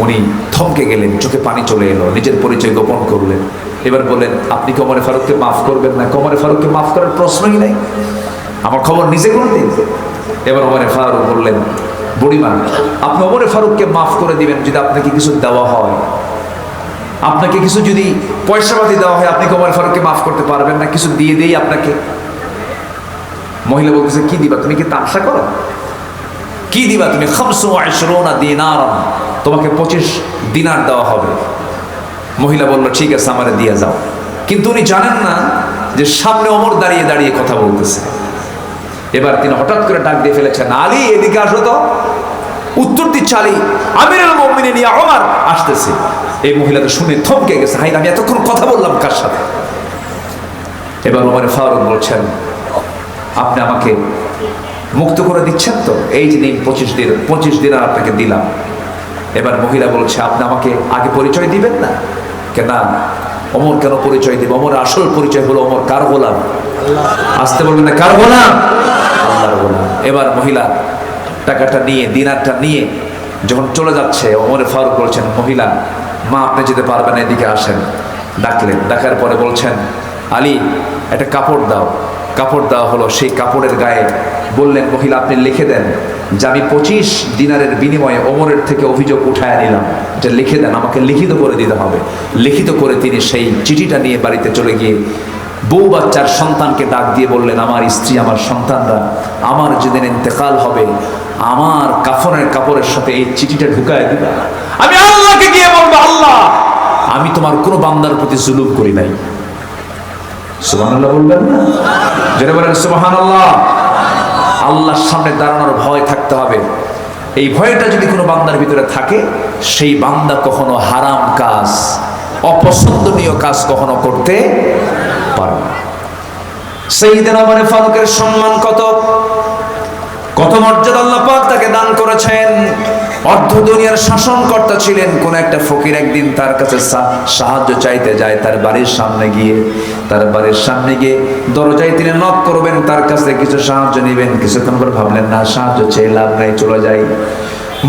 উনি থমকে গেলেন, চোখে পানি চলে এলো, নিজের পরিচয় গোপন করলেন। এবার বললেন, আপনি কি ওমর ফারুককে মাফ করবেন না? ওমর ফারুককে মাফ করার প্রশ্নই নাই, আমার খবর নিজে করে দিন। এবার ওমর ফারুক বললেন, বুড়িমা, আপনি ওমর ফারুককে মাফ করে দিবেন যদি আপনাকে কিছু দেওয়া হয়, আপনাকে কিছু যদি পয়সাপাতি দেওয়া হয়, আপনি কি ওমর ফারুককে মাফ করতে পারবেন না? কিছু দিয়ে দেই আপনাকে। মহিলা বলতেছে, কি দিবা? তুমি কি তামসা করো? কি দিবা তুমি? 25 দিনার, তোমাকে 25 দিনার দেওয়া হবে। মহিলা বলল, ঠিক আছে, আমারে দিয়ে যাও। কিন্তু উনি জানেন না যে সামনে ওমর দাঁড়িয়ে দাঁড়িয়ে কথা বলতেছে। এবার তিনি হঠাৎ করে ডাক দিয়ে ফেলেছেন, আলী এদিকে আসো তো। উত্তর দিচ্ছে আলী, আমিরুল মুমিনিন ইয়া ওমর আসতেছে। এই মহিলা তো শুনে থমকে গেছে, হাই আমি এতক্ষণ কথা বললাম কার সাথে? এবার ওমর ফারুক বলছেন, আপনি আমাকে মুক্ত করে দিচ্ছেন তো? এই যে দিন 25 দিন আপনাকে দিলাম। এবার মহিলা বলছে, আপনি আমাকে আগে পরিচয় দিবেন না? কেন? ওমর কেন পরিচয় দিব? ওমর আসল পরিচয় হলো ওমর কার গোলাম? আসতে বলবেন না, কার গোলাম? আল্লাহর গোলাম। এবার মহিলা টাকাটা নিয়ে, দিনারটা নিয়ে যখন চলে যাচ্ছে, ওমর ফারুক বলছেন, মহিলা, মা আপনি যেতে পারবেন, এদিকে আসেন। ডাকলেন, ডাকার পরে বলছেন, আলী একটা কাপড় দাও। কাপড় দেওয়া হলো। সেই কাপড়ের গায়ে বললেন, মহিলা আপনি লিখে দেন যে আমি 25 দিনারের বিনিময়ে ওমরের থেকে অভিযোগ উঠায় নিলাম, যে লিখে দেন, আমাকে লিখিত করে দিতে হবে। লিখিত করে তিনি সেই চিঠিটা নিয়ে বাড়িতে চলে গিয়ে বউ বাচ্চার সন্তানকে ডাক দিয়ে বললেন, আমার স্ত্রী, আমার সন্তানরা আমার যেদিন ইন্তেকাল হবে আমার কাফনের কাপড়ের সাথে এই চিঠিটা ঢুকায় দিবা। আমি আল্লাহকে গিয়ে বলবো, আল্লাহ আমি তোমার কোনো বান্দার প্রতি জুলুম করি নাই। সুবহানাল্লাহ বলবেন না? যারা বলেন সুবহানাল্লাহ। আল্লাহর সামনে দাঁড়ানোর ভয় থাকতে হবে। এই ভয়টা যদি কোনো বান্দার ভিতরে থাকে, সেই বান্দা কখনো হারাম কাজ, অপছন্দনীয় কাজ কখনো করতে পারে না। সাইয়েদনা ওমর ফারুকের সম্মান কত, কত মর্যাদা আল্লাহ পাক তাকে দান করেছেন। অর্ধ দুনিয়ার শাসনকর্তা ছিলেন। কোন একটা ফকির একদিন তার কাছে সাহায্য চাইতে যায়, তার বাড়ির সামনে গিয়ে দরজায় তিনি নক করবেন, তার কাছে কিছু সাহায্য নেবেন। কিছুক্ষণ পর ভাবলেন, না, সাহায্য চেয়ে লাভ নাই, চলে যাই।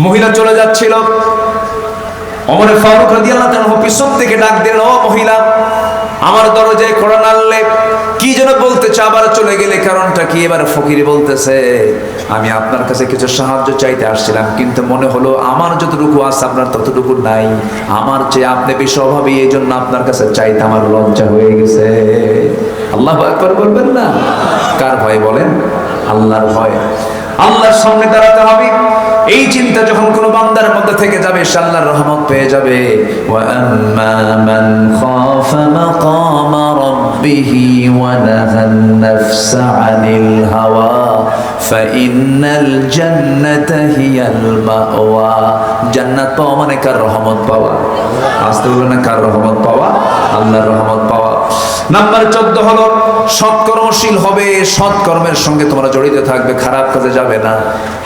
মহিলা চলে যাচ্ছিল। ওমর ফারুক রাদিয়াল্লাহু তাআলা পিছন থেকে ডাক দিলেন, ও মহিলা, আমার দরজায় কড়া নাড়লে, কি যেন বলতে চা, আবার চলে গেলে, কারণটা কি? এবার ফকির বলতেছে, আমি আপনার কাছে কিছু সাহায্য চাইতে আসছিলাম, কিন্তু মনে হলো আমার যতটুকু আছে আপনার ততটুকু নাই, আমার চেয়ে আপনি বেশি অভাবী, এই জন্য আপনার কাছে চাইতে আমার লজ্জা হয়ে গেছে। আল্লাহু আকবার বলবেন না? কার ভয় বলেন? আল্লাহর ভয়। আল্লাহর সামনে দাঁড়াতে হবে। এই চিন্তা যখন কোনো বান্দার মধ্যে থেকে যাবে, সে আল্লাহর রহমত পেয়ে যাবে। ওয়া আম্মা মান খাফা মাকামা রাব্বিহি ওয়া নাহান নাফসা আনিল হাওয়া ফাইন্নাল জান্নাতা হিয়াল মাওয়া। জান্নাত পাওয়া মানে কার রহমত পাওয়া? আসতে বলবেন না, কার রহমত পাওয়া? আল্লাহর রহমত পাওয়া। নাম্বার 14 হলো সৎকর্মশীল হবে। সৎকর্মের সঙ্গে তোমরা জড়িত থাকবে, খারাপ কাজে যাবে না,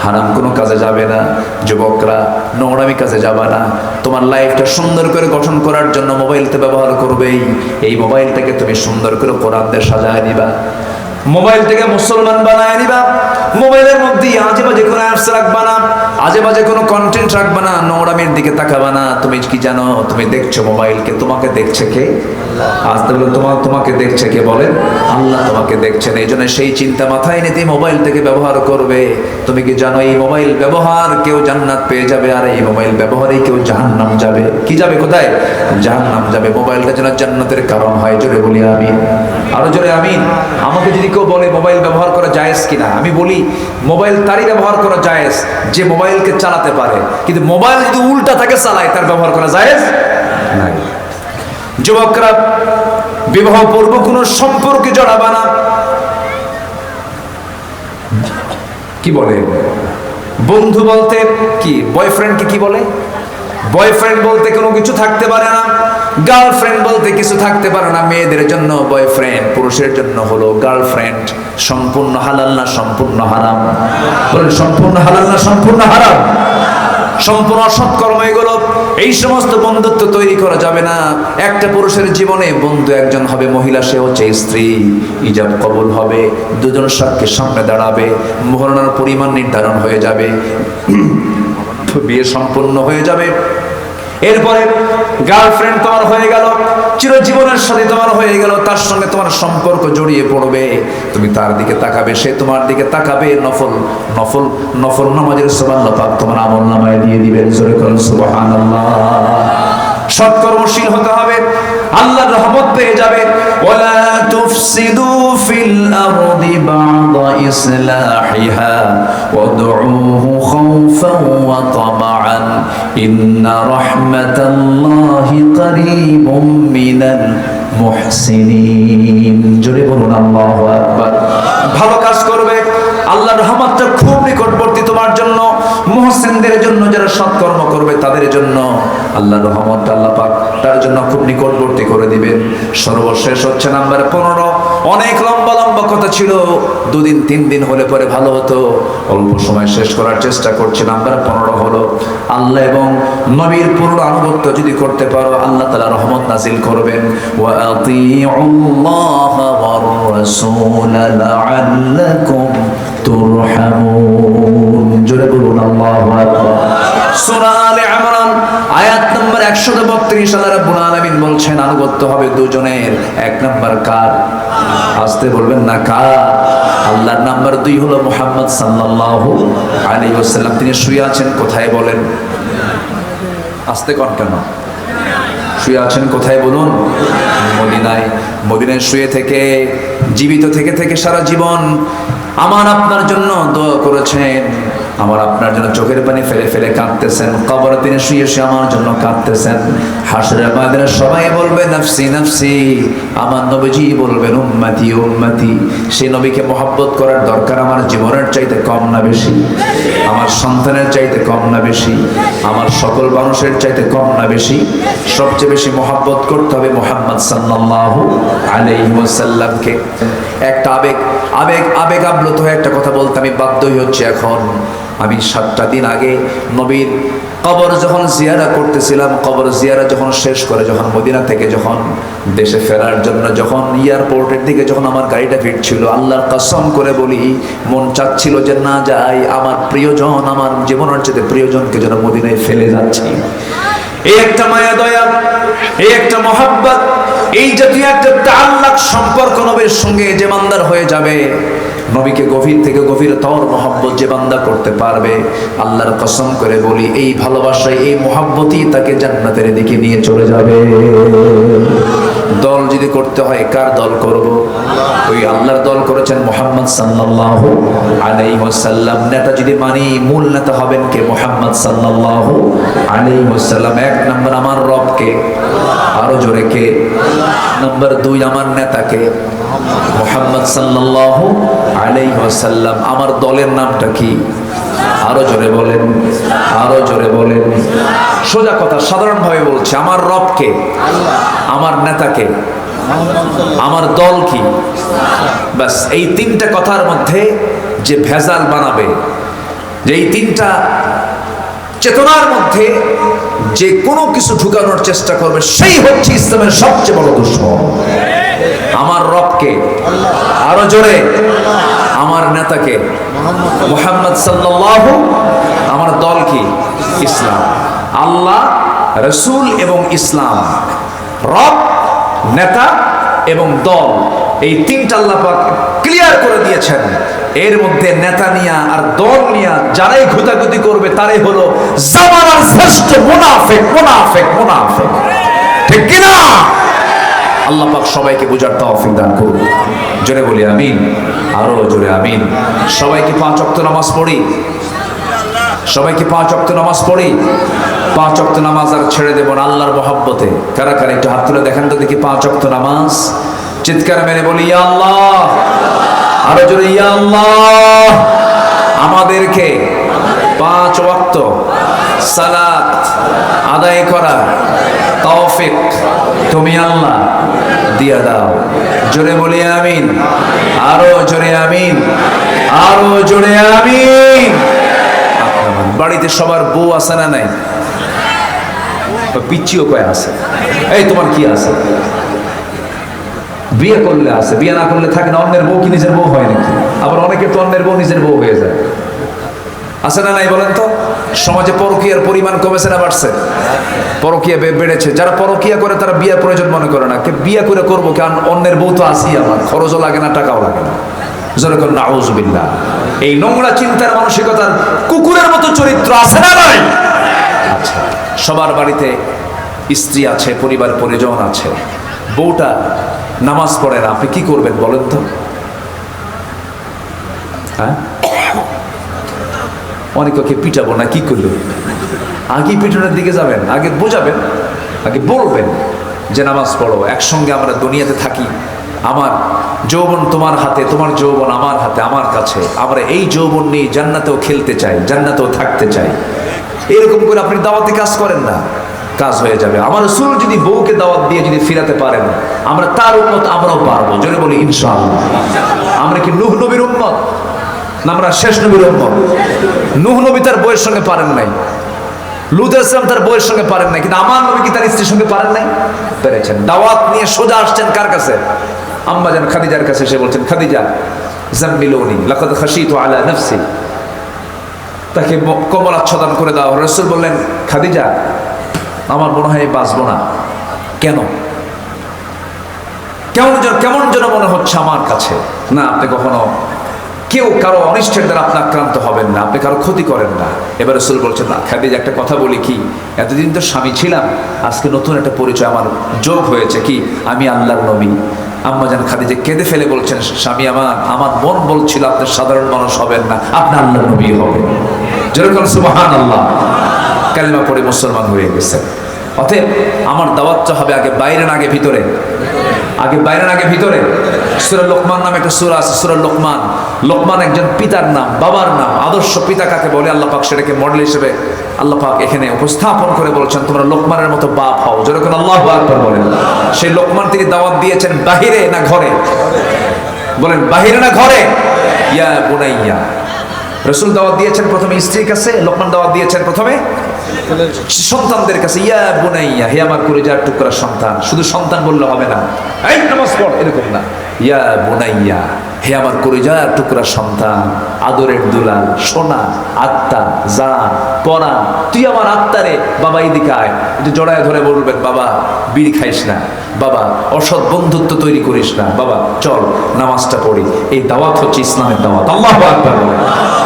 হারাম কোনো কাজে যাবে না। যুবকরা নোংরামি কাজে যাবে না। তোমার লাইফটা সুন্দর করে গঠন করার জন্য মোবাইলটা ব্যবহার করবেই। এই মোবাইলটাকে তুমি সুন্দর করে কোরআন দিয়ে সাজায় নিবা, মোবাইলটাকে মুসলমান বানায় নিবা। মোবাইলের মধ্যে আজে বাজে কোনো অ্যাপস রাখবা না, আজে বাজে কোনো কন্টেন্ট রাখবা না, নোংরামির দিকে তাকাবা না। তুমি কি জানো, তুমি দেখছো মোবাইলকে, তোমাকে দেখছে কে? আজ তাহলে তোমাকে দেখছে কে বলেন? আল্লাহ তোমাকে দেখছেন। এই জন্য সেই চিন্তা মাথায় নিতে মোবাইল থেকে ব্যবহার করবে। তুমি কি জানো, এই মোবাইল ব্যবহার কেউ জান্নাত পেয়ে যাবে, আর এই মোবাইল ব্যবহারেই কেউ জাহান্নাম যাবে। কি যাবে? কোথায়? জাহান্নাম যাবে। মোবাইলটা যেন জান্নাতের কারণ হয়। জোরে বলি আমিন। আরো জোরে আমিন। আমাকে যদি কেউ বলে মোবাইল ব্যবহার করা জায়েজ কিনা, আমি বলি মোবাইল তারই ব্যবহার করা জায়েজ যে মোবাইলকে চালাতে পারে, কিন্তু মোবাইল যদি উল্টা থাকে চালায়, তার ব্যবহার করা জায়েজ নাই। যুবকরা বিবাহ পূর্ব কোনো সম্পর্কে জড়াবা না। কি বলে বন্ধু বলতে কি? বয়ফ্রেন্ডকে কি বলে? বয়ফ্রেন্ড বলতে কোনো কিছু থাকতে পারে না। গার্লফ্রেন্ড বলতে কিছু থাকতে পারে না। মেয়েদের জন্য বয়ফ্রেন্ড, পুরুষের জন্য হলো গার্লফ্রেন্ড। সম্পূর্ণ হালাল না সম্পূর্ণ হারাম? বলেন, সম্পূর্ণ হালাল না সম্পূর্ণ হারাম? সম্পূর্ণ সৎকর্ম এগুলো। এই সমস্ত বন্ধুত্ব তৈরি করা যাবে না। একটা পুরুষের জীবনে বন্ধু একজন হবে, মহিলা সে হচ্ছে স্ত্রী। ইজাব কবুল হবে, দুজন সাক্ষীর সামনে দাঁড়াবে, মোহরানার পরিমাণ নির্ধারণ হয়ে যাবে, বিয়ে সম্পূর্ণ হয়ে যাবে। এরপরে গার্লফ্রেন্ড তোমার হয়ে গেল, চিরজীবনের সাথে তোমার হয়ে গেল, তার সঙ্গে তোমার সম্পর্ক জড়িয়ে পড়বে। তুমি তার দিকে তাকাবে, সে তোমার দিকে তাকাবে। নফল নফল নফল নামাজের সওয়াব আল্লাহ পাক তোমার আমলনামায় দিয়ে দিবেন। জোরে করুন সুবহানাল্লাহ। সৎকর্মশীল হতে হবে, আল্লাহর রহমত পেয়ে যাবে। ওয়ালা তুফসিদু ফিল আরদি বা'দা ইসলাহিহা ওয়াদউহু খাওফান ওয়া তামাআন ইন্না রাহমাতাল্লাহি করিবুম মিনাল মুহসিনিন। জোরে বলুন আল্লাহু আকবার। ভালো কাজ করবে, আল্লাহর রহমতটা খুব নিকটবর্তী তোমার জন্য। মুহসিনদের জন্য, যারা সৎকর্ম করবে তাদের জন্য আল্লাহর রহমতটা আল্লাহ পাক তার জন্য খুব নিকটবর্তী করে দিবেন। সর্বশেষ হচ্ছে নাম্বার 15। অনেক লম্বা লম্বা কথা ছিল, 2 দিন 3 দিন হলে পরে ভালো হতো, অল্প সময় শেষ করার চেষ্টা করছি। নাম্বার 15 হলো আল্লাহ এবং নবীর পূর্ণ আনুগত্য যদি করতে পারো, আল্লাহ তাআলা রহমত নাজিল করবেন। ওয়া আতিউল্লাহা ওয়ার রাসূল লাআল্লাকুম তুরহামুন। জোরে বলুন আল্লাহু আকবার। সূরা আলে ইমরান আয়াত নম্বর 132 আল্লাহ রাব্বুল আলামিন বলছেন, আনুগত্য হবে দুজনের। এক নাম্বার কার? আসতে বলবেন না কার? আল্লাহর নাম্বার 2 হলো মুহাম্মদ সাল্লাল্লাহু আলাইহি ওয়াসাল্লাম। তিনি শুয়ে আছেন কোথায় বলেন? আসতে কোন কেন? শুয়ে আছেন কোথায় বলুন? মদিনায়। মদিনায় শুয়ে থেকে, জীবিত থেকে থেকে সারা জীবন আমার আপনার জন্য দোয়া করেছেন, আমার আপনার জন্য চোখের পানি ফেলে ফেলে কাঁদতেছেন। কবরে তিনি শুয়ে শুয়ে আমার জন্য কাঁদতেছেন। হাসরের ময়দানে সবাই বলবে নাফসি নাফসি, আমার নবীজি বলবেন উম্মতি উম্মতি। সেই নবীকে মহব্বত করার দরকার আমার জীবনের চাইতে কম না বেশি? আমার সন্তানের চাইতে কম না বেশি? আমার সকল মানুষের চাইতে কম না বেশি? সবচেয়ে বেশি মহব্বত করতে হবে মুহাম্মদ সাল্লাল্লাহু আলাইহি ওয়াসাল্লামকে। একটা আবেগ আপ্লুত হয়ে একটা কথা বলতে আমি বাধ্যই হচ্ছে এখন। আমি 7টা দিন আগে নবীর কবর যখন জিয়ারা করতেছিলাম, কবর জিয়ারা যখন শেষ করে যখন মদিনা থেকে যখন দেশে ফেরার জন্য যখন এয়ারপোর্টের দিকে যখন আমার গাড়িটা ফিরছিল, আল্লাহর কসম করে বলি মন চাচ্ছিল যে না যাই, আমার প্রিয়জন, আমার জীবনের চেয়ে প্রিয়জনকে যেন মদিনায় ফেলে যাচ্ছি। এই একটা মায়া দয়া, এই একটা মহব্বত, এই জাতীয় একটা তাআল্লুক সম্পর্ক নবীর সঙ্গে যে বান্দার হয়ে যাবে, নবীকে গভীর থেকে গভীর তর মহব্বত যে বান্দা করতে পারবে, আল্লাহর কসম করে বলি এই ভালোবাসায় এই মহব্বতই তাকে জান্নাতের দিকে নিয়ে চলে যাবে। দল যদি করতে হয় কার দল করব? ওই আল্লাহর দল করেছেন মুহাম্মদ সাল্লাল্লাহু আলাইহি ওয়াসাল্লাম। নেতা যদি মানি, মূল নেতা হবেন কে? মুহাম্মদ সাল্লাল্লাহু আলাইহি ওয়াসাল্লাম। 1 নম্বর আমার রবকে, আরো জোরে কে? নাম্বার 2 আমার নেতাকে মুহাম্মদ সাল্লাল্লাহু আলাইহি ওয়াসাল্লাম। আমার দলের নামটা কি? আরো জোরে বলেন, আরো জোরে বলেন। সোজা কথা, সাধারণ ভাবে বলছি, আমার রবকে, আমার নেতাকে, আমার দল কি? বাস এই 3টা কথার মধ্যে যে ভেজাল বানাবে, যে এই 3টা চেতনার মধ্যে যে কোনো কিছু ঢুকানোর চেষ্টা করবে, সেই হচ্ছে ইসলামের সবচেয়ে বড় দুশমন। আমার রবকে, আরো জোরে, আমার নেতাকে মুহাম্মদ সাল্লাল্লাহু, আমার দল কি? ইসলাম। আল্লাহ, রাসূল এবং ইসলাম, রব, নেতা এবং দল, এই 3টা আল্লাহ পাক ক্লিয়ার করে দিয়েছেন। এর মধ্যে নেতা নিয়া আর দল নিয়া যারাই ঘুতাঘুতি করবে তারাই হলো জামানার শ্রেষ্ঠ মুনাফিক, মুনাফিক, মুনাফিক। ঠিক কি না? আল্লাহ পাক সবাইকে বুঝার তৌফিক দান করুন। জোরে বলি আমিন, আরো জোরে আমিন। সবাইকে 5 ওয়াক্ত নামাজ পড়ি, সবাইকে 5 ওয়াক্ত নামাজ পড়ি। 5 ওয়াক্ত নামাজ আর ছেড়ে দেব না আল্লাহর মহব্বতে। কারা কারা একটু হাত তুলে দেখেন তো দেখি 5 ওয়াক্ত নামাজ। চিৎকার মেরে বলি ইয়া আল্লাহ, আরো জোরে ইয়া আল্লাহ। আমাদেরকে 5 ওয়াক্ত সালাত আদায় করা তৌফিক তুমি আল্লাহ দিয়া দাও। জোরে বলি আমিন, আরো জোরে আমিন, আরো জোরে আমিন। বাড়িতে সবার বউ আছে না নাই? পিচ্চিও কয় আছে। এই তোমার কি আছে? বিয়ে করলে আছে, বিয়ে না করলে থাকে না। অন্যের বউ কি নিজের বউ হয় নাকি? আবার অনেকে তো অন্যের বউ নিজের বউ হয়ে যায়। আছে না নাই বলেন তো? সমাজে পরকীয়ার পরিমাণ কমেছে না বাড়ছে? পরকীয়া বেড়েছে। যারা পরকীয়া করে তারা বিয়ের প্রয়োজন মনে করে না। কে বিয়ে করে করবো? কারণ অন্যের বউ তো আসি, আমার খরচও লাগে না, টাকাও লাগে না। যেরকম নাউজুবিল্লাহ। এই নোংরা চিন্তার মানসিকতার কুকুরের মতো চরিত্র আছে না নাই? আচ্ছা, সবার বাড়িতে স্ত্রী আছে, পরিবার পরিজন আছে, বউটা নামাজ পড়ে না, আপনি কি করবেন বলেন তো? হ্যাঁ, অনেকে পিটাবো না, কি করলো? আগে পিটনের দিকে যাবেন, আগে বোঝাবেন, আগে বলবেন যে নামাজ পড়ো, একসঙ্গে আমরা দুনিয়াতে থাকি, আমার যৌবন তোমার হাতে, তোমার যৌবন আমার হাতে, আমার কাছে, আমরা এই যৌবন নিয়ে জান্নাতেও খেলতে চাই, জান্নাতেও থাকতে চাই। এরকম করে আপনি দাওয়াতে কাজ করেন না, কাজ হয়ে যাবে। আমার রাসূল যদি বউকে দাওয়াত দিয়ে যদি ফিরাতে পারেন, আমরা তার উম্মত, আমরাও পারবো। জোরে বলি ইনশাআল্লাহ। আমরা কি নূহ নবীর উম্মত না আমরা শেষ নবীর উম্মত? নূহ নবী তার বউয়ের সঙ্গে পারেন নাই, লূত আলাইহিস সালাম তার বউয়ের সঙ্গে পারেন নাই, কিন্তু আমার নবী কি তার স্ত্রীর সঙ্গে পারেন নাই? পেরেছেন। দাওয়াত নিয়ে সোজা আসছেন কার কাছে? আম্মা জান খাদিজার কাছে। সে বলছেন, খাদিজা জাম্মিলুনি লাকাদ খাশিতু আলা নাফসি, তাকে কম্বল আচ্ছাদন করে দাও। রাসূল বললেন, খাদিজা আমার মনে হয় বাঁচবো না। কেন? কেমন যেন মনে হচ্ছে আমার কাছে। না, আপনি কখনো কেউ কারো অনিষ্টের দ্বারা আপনি আক্রান্ত হবেন না, আপনি কারো ক্ষতি করেন না। এবার রাসূল বলছেন, না খাদিজা একটা কথা বলি কি, এতদিন তো স্বামী ছিলাম, আজকে নতুন একটা পরিচয় আমার যোগ হয়েছে কি, আমি আল্লাহর নবী। আম্মা জান খাদিজা কেঁদে ফেলে বলছেন, স্বামী আমার মন বলছিল আপনি সাধারণ মানুষ হবেন না, আপনি আল্লাহর নবী হবেন। যেরকম সুবহানাল্লাহ, কালিমা পড়ে মুসলমান হয়ে গেছেন। অতএব আমার দাওয়াতটা হবে আগে বাইরে না আগে ভিতরে, আগে বাইরে না আগে ভিতরে। সূরা লোকমান নামে একটা সূরা আছে, সূরা লোকমান। লোকমান একজন পিতার নাম, বাবার নাম। আদর্শ পিতা কাকে বলে আল্লাহ পাক সেটাকে মডেল হিসেবে আল্লাহ পাক এখানে উপস্থাপন করে বলছেন, তোমরা লোকমানের মতো বাপ হও। যেরকম আল্লাহু আকবার বলেন। সেই লোকমান তিনি দাওয়াত দিয়েছেন বাহিরে না ঘরে? বলেন বাহিরে না ঘরে? ইয়া বুনাইয়া। রাসূল দাওয়াত দিয়েছেন প্রথমে স্ত্রীর কাছে, লোকমান দাওয়াত দিয়েছেন প্রথমে সন্তানদের কাছে। ইয়া বুনাইয়া, হে আমার কলিজার টুকরা সন্তান। শুধু সন্তান বললে হবে না, এই নামাজ পড়, এরকম না। ইয়া বুনাইয়া, হে আমার কলিজার টুকরা সন্তান, আদরের দুলাল, সোনা, আত্মা, জান, পরা, তুই আমার আত্মারে, বাবা এদিকে আয়। একটু জড়ায় ধরে বলবেন, বাবা বিড়ি খাইস না, বাবা অসৎ বন্ধুত্ব তৈরি করিস না, বাবা চল নামাজটা পড়ি। এই দাওয়াত হচ্ছে ইসলামের দাওয়াত। আল্লাহু আকবার বলেন।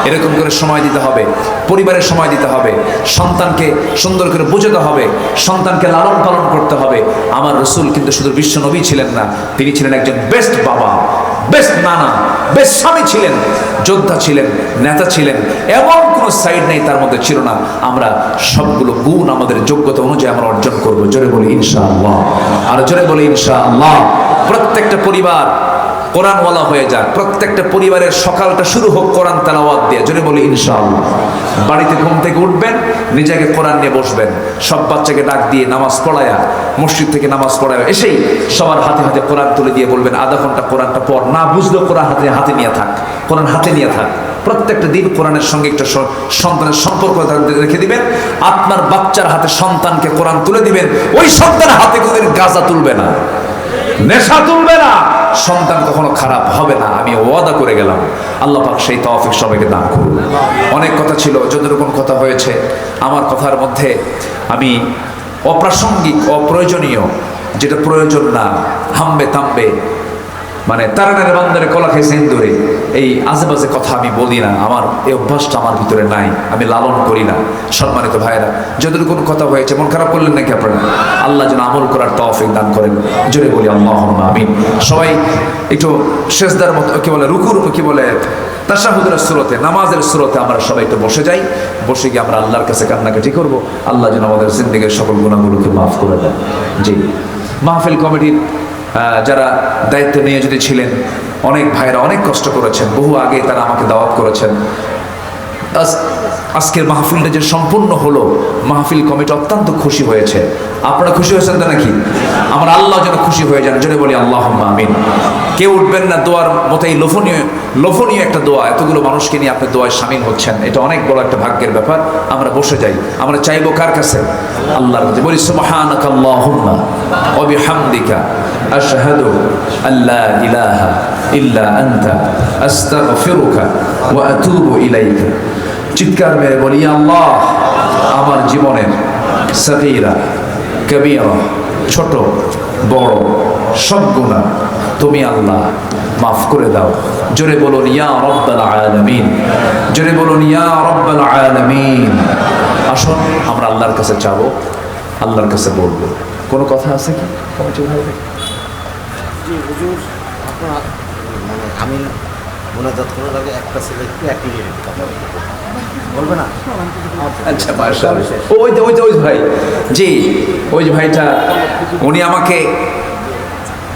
এরকম করে সময় দিতে হবে, পরিবারের সময় দিতে হবে, সন্তানকে সুন্দর করে বুঝাতে হবে, সন্তানকে লালন পালন করতে হবে। আমার রাসূল কিন্তু শুধু বিশ্ব নবী ছিলেন না, তিনি ছিলেন একজন বেস্ট বাবা, বেস্ট নানা, বেস্ট স্বামী ছিলেন, যোদ্ধা ছিলেন, নেতা ছিলেন। এমন কোনো সাইড নেই তার মধ্যে ছিল না। আমরা সবগুলো গুণ আমাদের যোগ্যতা অনুযায়ী আমরা অর্জন করব। জোরে বলি ইনশাআল্লাহ, আর জোরে বলি ইনশাআল্লাহ। প্রত্যেকটা পরিবার কোরআনওয়ালা হয়ে যাক, প্রত্যেকটা পরিবারের সকালটা শুরু হোক কোরআন তেলাওয়াত দিয়ে। জোরে বলি ইনশাআল্লাহ। বাড়িতে ঘুম থেকে উঠবেন, নিজেকে কোরআন নিয়ে বসবেন, সব বাচ্চাকে ডাক দিয়ে নামাজ পড়ায়া, মসজিদ থেকে নামাজ পড়ায় এসেই সবার হাতে হাতে কোরআন তুলে দিয়ে বলবেন, আধা ঘন্টা কোরআনটা পড়। না বুঝলেও কোরআন হাতে নিয়ে থাক, কোরআন হাতে নিয়ে থাক। প্রত্যেকটা দিন কোরআনের সঙ্গে একটা সন্তানের সম্পর্ক রেখে দিবেন। আপনার বাচ্চার হাতে সন্তানকে কোরআন তুলে দিবেন, ওই সন্তানের হাতে কোনোদিন গাঁজা তুলবে না, নেশা তুলবে না, সন্তান কখনো খারাপ হবে না, আমি ওয়াদা করে গেলাম। আল্লাহ পাক সেই তৌফিক সবাইকে দান করুন। অনেক কথা ছিল, যতটুকু কথা হয়েছে আমার কথার মধ্যে আমি অপ্রাসঙ্গিক, অপ্রয়োজনীয়, যেটা প্রয়োজন না, হামবে থামবে, মানে তারানের বান্দরে কলা খাইছে ইন্দুরে, এই আজেবাজে কথা আমি বলি না। আমার এই অভ্যাসটা আমার ভিতরে নাই, আমি লালন করি না। সম্মানিত ভাইরা, যতটুকু কথা হয়েছে মন খারাপ করলেন নাকি আপনারা? আল্লাহ যেন আমল করার তৌফিক দান করেন। জোরে বলি আল্লাহুম্মা আমিন। সবাই একটু সেজদার মতো, কি বলে রুকুর, কি বলে তাশাহুদের সূরতে, নামাজের সূরতে আমরা সবাই একটু বসে যাই। বসে গিয়ে আমরা আল্লাহর কাছে কান্নাকাটি করব, আল্লাহ যেন আমাদের জিন্দেগীর সকল গুনাহগুলোকে মাফ করে দেন। জি, মাহফিল কমিটির যারা দায়িত্ব নিয়ে যদি ছিলেন, অনেক ভাইরা অনেক কষ্ট করেছেন, বহু আগে তারা আমাকে দাওয়াত করেছেন। আজকের মাহফিলটা যে সম্পূর্ণ হলো, মাহফিল কমিটি অত্যন্ত খুশি হয়েছে। আপনারা খুশি হয়েছেন তো নাকি? আমার আল্লাহ যেন খুশি হয়ে যান। জোরে বলি আল্লাহুম্মা আমিন। কেউ উঠবেন না দোয়ার মতো, এই লোভনীয় একটা দোয়া, এতগুলো মানুষকে নিয়ে আপনি দোয়ায় শামিল হচ্ছেন, এটা অনেক বড় একটা ভাগ্যের ব্যাপার। আমরা বসে যাই, আমরা চাইবো কার কাছে? আল্লাহর কাছে। বলি সুবহানাকা আল্লাহুম্মা ওয়া বিহামদিকা আশহাদু আল্লা ইলাহা ইল্লা আনতা আস্তাগফিরুকা ওয়া আতুবু ইলাইকা। চিৎকার মেরে বলি, আল্লাহ আমার জীবনের সগীরা কবীরা, ছোট বড় সব গুনাহ তুমি আল্লাহ মাফ করে দাও। জোরে বলুন ইয়া রাব্বাল আলামিন, জোরে বলুন ইয়া রাব্বাল আলামিন। আসুন আমরা আল্লাহর কাছে চাবো, আল্লাহর কাছে বলবো। কোনো কথা আছে কি কমিটি ভাই? জি হুজুর, আপনার মানে আমি মোনাজাত করার আগে একটা ছেলে একটু 1 মিনিট কথা বলবে না? আচ্ছা মাশাআল্লাহ। ওই ভাই, জি ওই ভাইটা, উনি আমাকে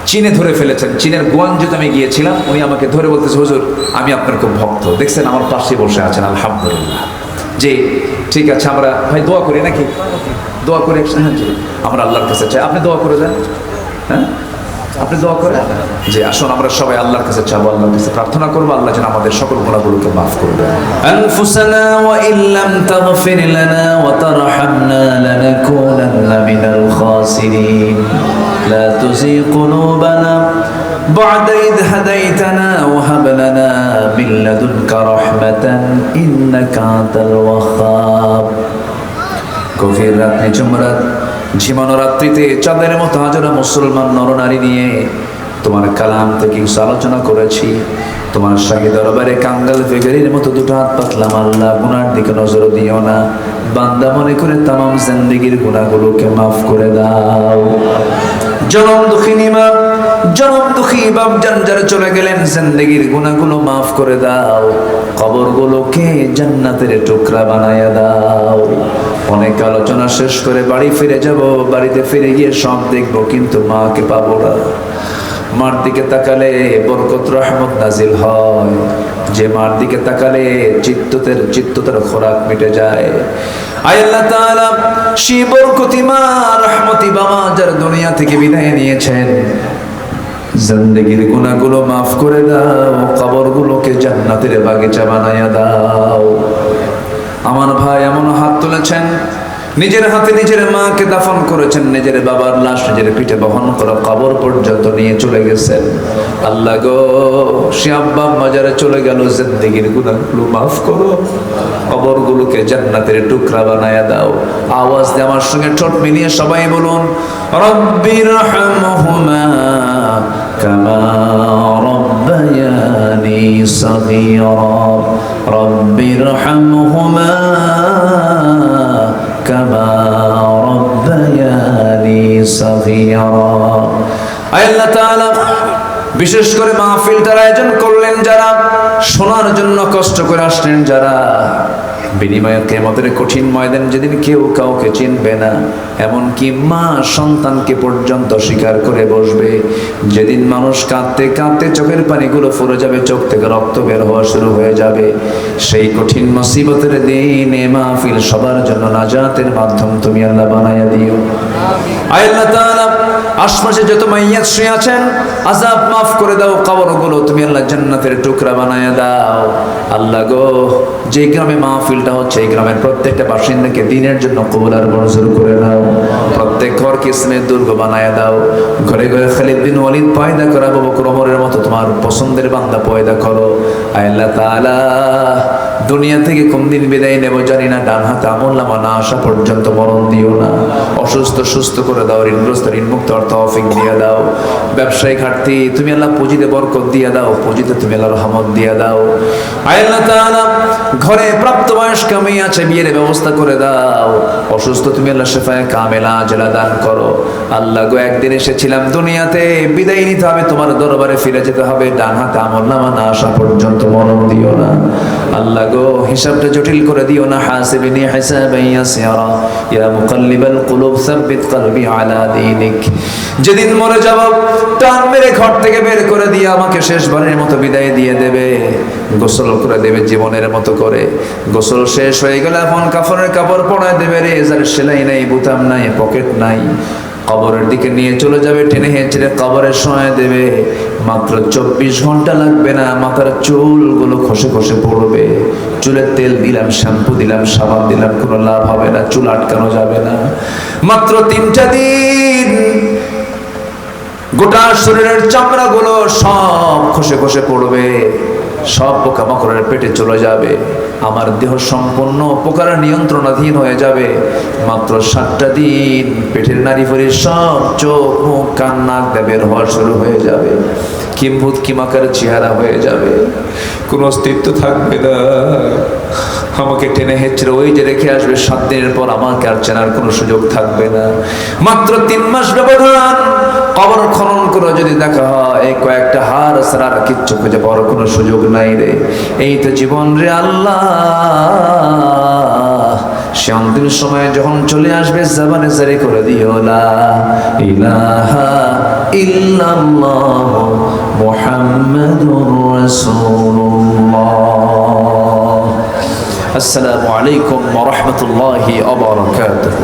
চীনে ধরে ফেলেছেন। চীনের গুয়াংজুতে আমি গিয়েছিলাম, উনি আমাকে ধরে বলতেছে, হুজুর আমি আপনার খুব ভক্ত, দেখছেন আমার পাশে বসে আছেন, আলহামদুলিল্লাহ। জি ঠিক আছে, আমরা ভাই দোয়া করি নাকি? দোয়া করি একসাথে। জি, আমরা আল্লাহর কাছে চাই, আপনি দোয়া করে দেন। হ্যাঁ, আপনি দোয়া করেন। যে আসুন আমরা সবাই আল্লাহর কাছে চাবো, আল্লাহর কাছে প্রার্থনা করবো, আল্লাহ যেন আমাদের সকল গুনাহগুলোকে মাফ করবে। আনফুসানা ওয়া ইল্লাম তাগফির লানা ওয়া তারহামনা লানাকুনান্না মিনাল খাসিরিন। লা তুযিগ কুলুবানা বা'দা ইয হাদাইতানা ওয়া হাব লানা মিন লাদুনকা রাহমাতান ইন্নাকা আনতাল ওয়াহ্হাব। গভীর রাতে ঝুমরাত ঝিমানো রাত্রিতে চাঁদের মতো হাজারা মুসলমান নরনারী নিয়ে তোমার কালাম থেকে কিছু আলোচনা করেছি, তোমার শাহী দরবারে কাঙ্গাল ফিগারির মতো দুটো হাত পাতলাম। আল্লাহ, গুনার দিকে নজর দিও না, বান্দা মনে করে তামাম জিন্দেগির গুনাহগুলোকে মাফ করে দাও। জনম দুঃখিনী মা, জনম দুঃখী বাপ জান যারা চলে গেলেন, জিন্দেগির গুনাহগুলো মাফ করে দাও, কবরগুলোকে জান্নাতের টুকরা বানায়া দাও। অনেক আলোচনা শেষ করে বাড়ি ফিরে যাব, বাড়িতে ফিরে গিয়ে সব দেখবো, কিন্তু মাকে পাবো না। মার দিকে তাকালে বরকত রহমত নাজিল হয়, যে মার দিকে তাকালে চিত্ততের খোরাক মিটে যায়। আয় আল্লাহ তাআলা, সেই বরকতি মা রহমতি বাবা যার দুনিয়া থেকে বিদায় নিয়েছেন, জিন্দেগির গুনাহগুলো মাফ করে দাও, কবরগুলোকে জান্নাতের বাগিচা বানায়া দাও। আমার ভাই এমন হাত তুলেছেন, নিজের হাতে নিজের মাকে দাফন করেছেন, নিজের বাবার লাশ নিজের পিঠে বহন করা কবর পর্যন্ত নিয়ে চলে গেছেন। আল্লাহ গো, সে আব্বা আম্মা যারা চলে গেল, জিন্দেগির গুনাহগুলো মাফ করো, কবরগুলোকে জান্নাতের টুকরা বানায়া দাও। আওয়াজ দিয়ে আমার সঙ্গে ঠোঁট মিলিয়ে সবাই বলুন, রব্বির রহমহুমা কামা রব্বায়ানি সগীরা, রব্বির রহমহুমা কামা রব্বায়ানি সগীরা। আল্লাহ তাআলা বিশেষ করে মাহফিলটার আয়োজন করলেন যারা, শোনার জন্য কষ্ট করে আসলেন যারা, বিনিময়ে কিয়ামতের কঠিন ময়দান যেদিন কেউ কাউকে চিনবে না, এমনকি মা সন্তানকে পর্যন্ত স্বীকার করে বসবে, যেদিন মানুষ কাঁদতে কাঁদতে চোখের পানিগুলো ফুরে যাবে, চোখ থেকে রক্ত বের হওয়া শুরু হয়ে যাবে, সেই কঠিন মুসিবতের দিনে মাহফিল সবার জন্য নাজাতের মাধ্যম তুমি আল্লাহ বানায়া দিও। আল্লাহ তাআলা, আশপাশে যত মাইয়াত শুয়ে আছেন, আযাব মাফ করে দাও, কবরগুলো তুমি আল্লাহ জান্নাতের টুকরা বানায়া দাও। আল্লাহ গো, যে গ্রামে মাহফিলটা হচ্ছে, এই গ্রামের প্রত্যেকটা বাসিন্দাকে দিনের জন্য কবুল আর মঞ্জুর করে নাও, প্রত্যেক ঘরকে ইসলামের দুর্গ বানায়া দাও, ঘরে ঘরে খালিদ বিন ওয়ালিদ পয়দা করো, আবু বকর ওমরের মতো তোমার পছন্দের বান্দা পয়দা করো। আল্লাহ তাআলা, দুনিয়া থেকে কোন দিন বিদায় নেব জানি না, ডান হাতে আমলনামা না আসা পর্যন্ত মরণ দিও না, অসুস্থ সুস্থ করে দাও, ঋণগ্রস্ত ঋণমুক্ত তৌফিক দিয়ে দাও, ব্যবসায়ী ঘাটতি তুমি আল্লাহ পুঁজিতে বরকত দিয়ে দাও, পুঁজিতে তুমি আল্লাহ রহমত দিয়ে দাও। আল্লাহ তাআলা, ঘরে প্রাপ্তবয়স্ক মেয়ে আছে, বিয়ের ব্যবস্থা করে দাও, অসুস্থ তুমি আল্লাহ শিফায়ে কামেলা আজলা দান করো। আল্লাহ গো, একদিন এসেছিলাম দুনিয়াতে, বিদায় নিতে হবে, তোমার দরবারে ফিরে যেতে হবে, ডান হাতে আমলনামা না আসা পর্যন্ত মরণ দিও না। আল্লাহ গো, হিসাবটা জটিল করে দিও না, হাসিবিনি হিসাবান ইয়াসিরা, ইয়া মুকাল্লিবাল কুলুব সাব্বিত কলবি আলা দীনিক। যেদিন মরে যাব, টান মেরে ঘর থেকে বের করে দিয়ে আমাকে শেষবারের মতো বিদায় দিয়ে দেবে, গোসল করে দেবে জীবনের মতো করে, গোসল শেষ হয়ে গেলে এখন কাফনের কাপড় পরায় দেবে, রেজার সেলাই নাই, বুতাম নাই, পকেট নাই, কবরের দিকে নিয়ে চলে যাবে, টেনে হেঁচড়ে কবরে শোয়া দেবে। মাত্র 24 ঘন্টা লাগবে না, মাথার চুলগুলো খসে খসে পড়বে, চুলে তেল দিলাম, শ্যাম্পু দিলাম, সাবান দিলাম, কোনো লাভ হবে না, চুল আটকানো যাবে না। মাত্র 3টা দিন গোটা শরীরের চামড়াগুলো সব খসে খসে পড়বে, সব পোকামাকড়ের পেটে চলে যাবে, আমার দেহ সম্পূর্ণ পোকার নিয়ন্ত্রণাধীন হয়ে যাবে। মাত্র 7টা দিন পেটের নাড়িভুঁড়ি সব চোখ মুখ কান নাক দিয়ে বের হওয়া শুরু হয়ে যাবে, কিম্ভূত কিমাকার চেহারা হয়ে যাবে, কোনো অস্তিত্ব থাকবে না। আমাকে টেনে হেঁচড়ে ওই যে রেখে আসবে, 7 দিনের পর আমাকে আর চেনার কোনো সুযোগ থাকবে না। মাত্র 3 মাস ব্যবধান, কবর খনন করে যদি দেখা হয়, এই কয়েকটা হাড় ছাড়া আর কিচ্ছু খুঁজে পাওয়ার কোনো সুযোগ নাই রে। এই তো জীবন রে আল্লাহ। সে অন্তিম সময়ে যখন চলে আসবে, জবানে জারি করে দিও লা ইলাহা ইল্লাল্লাহ মুহাম্মাদুর রাসূলুল্লাহ। আসসালামু আলাইকুম ওয়া রাহমাতুল্লাহি ওয়া বারাকাতুহু।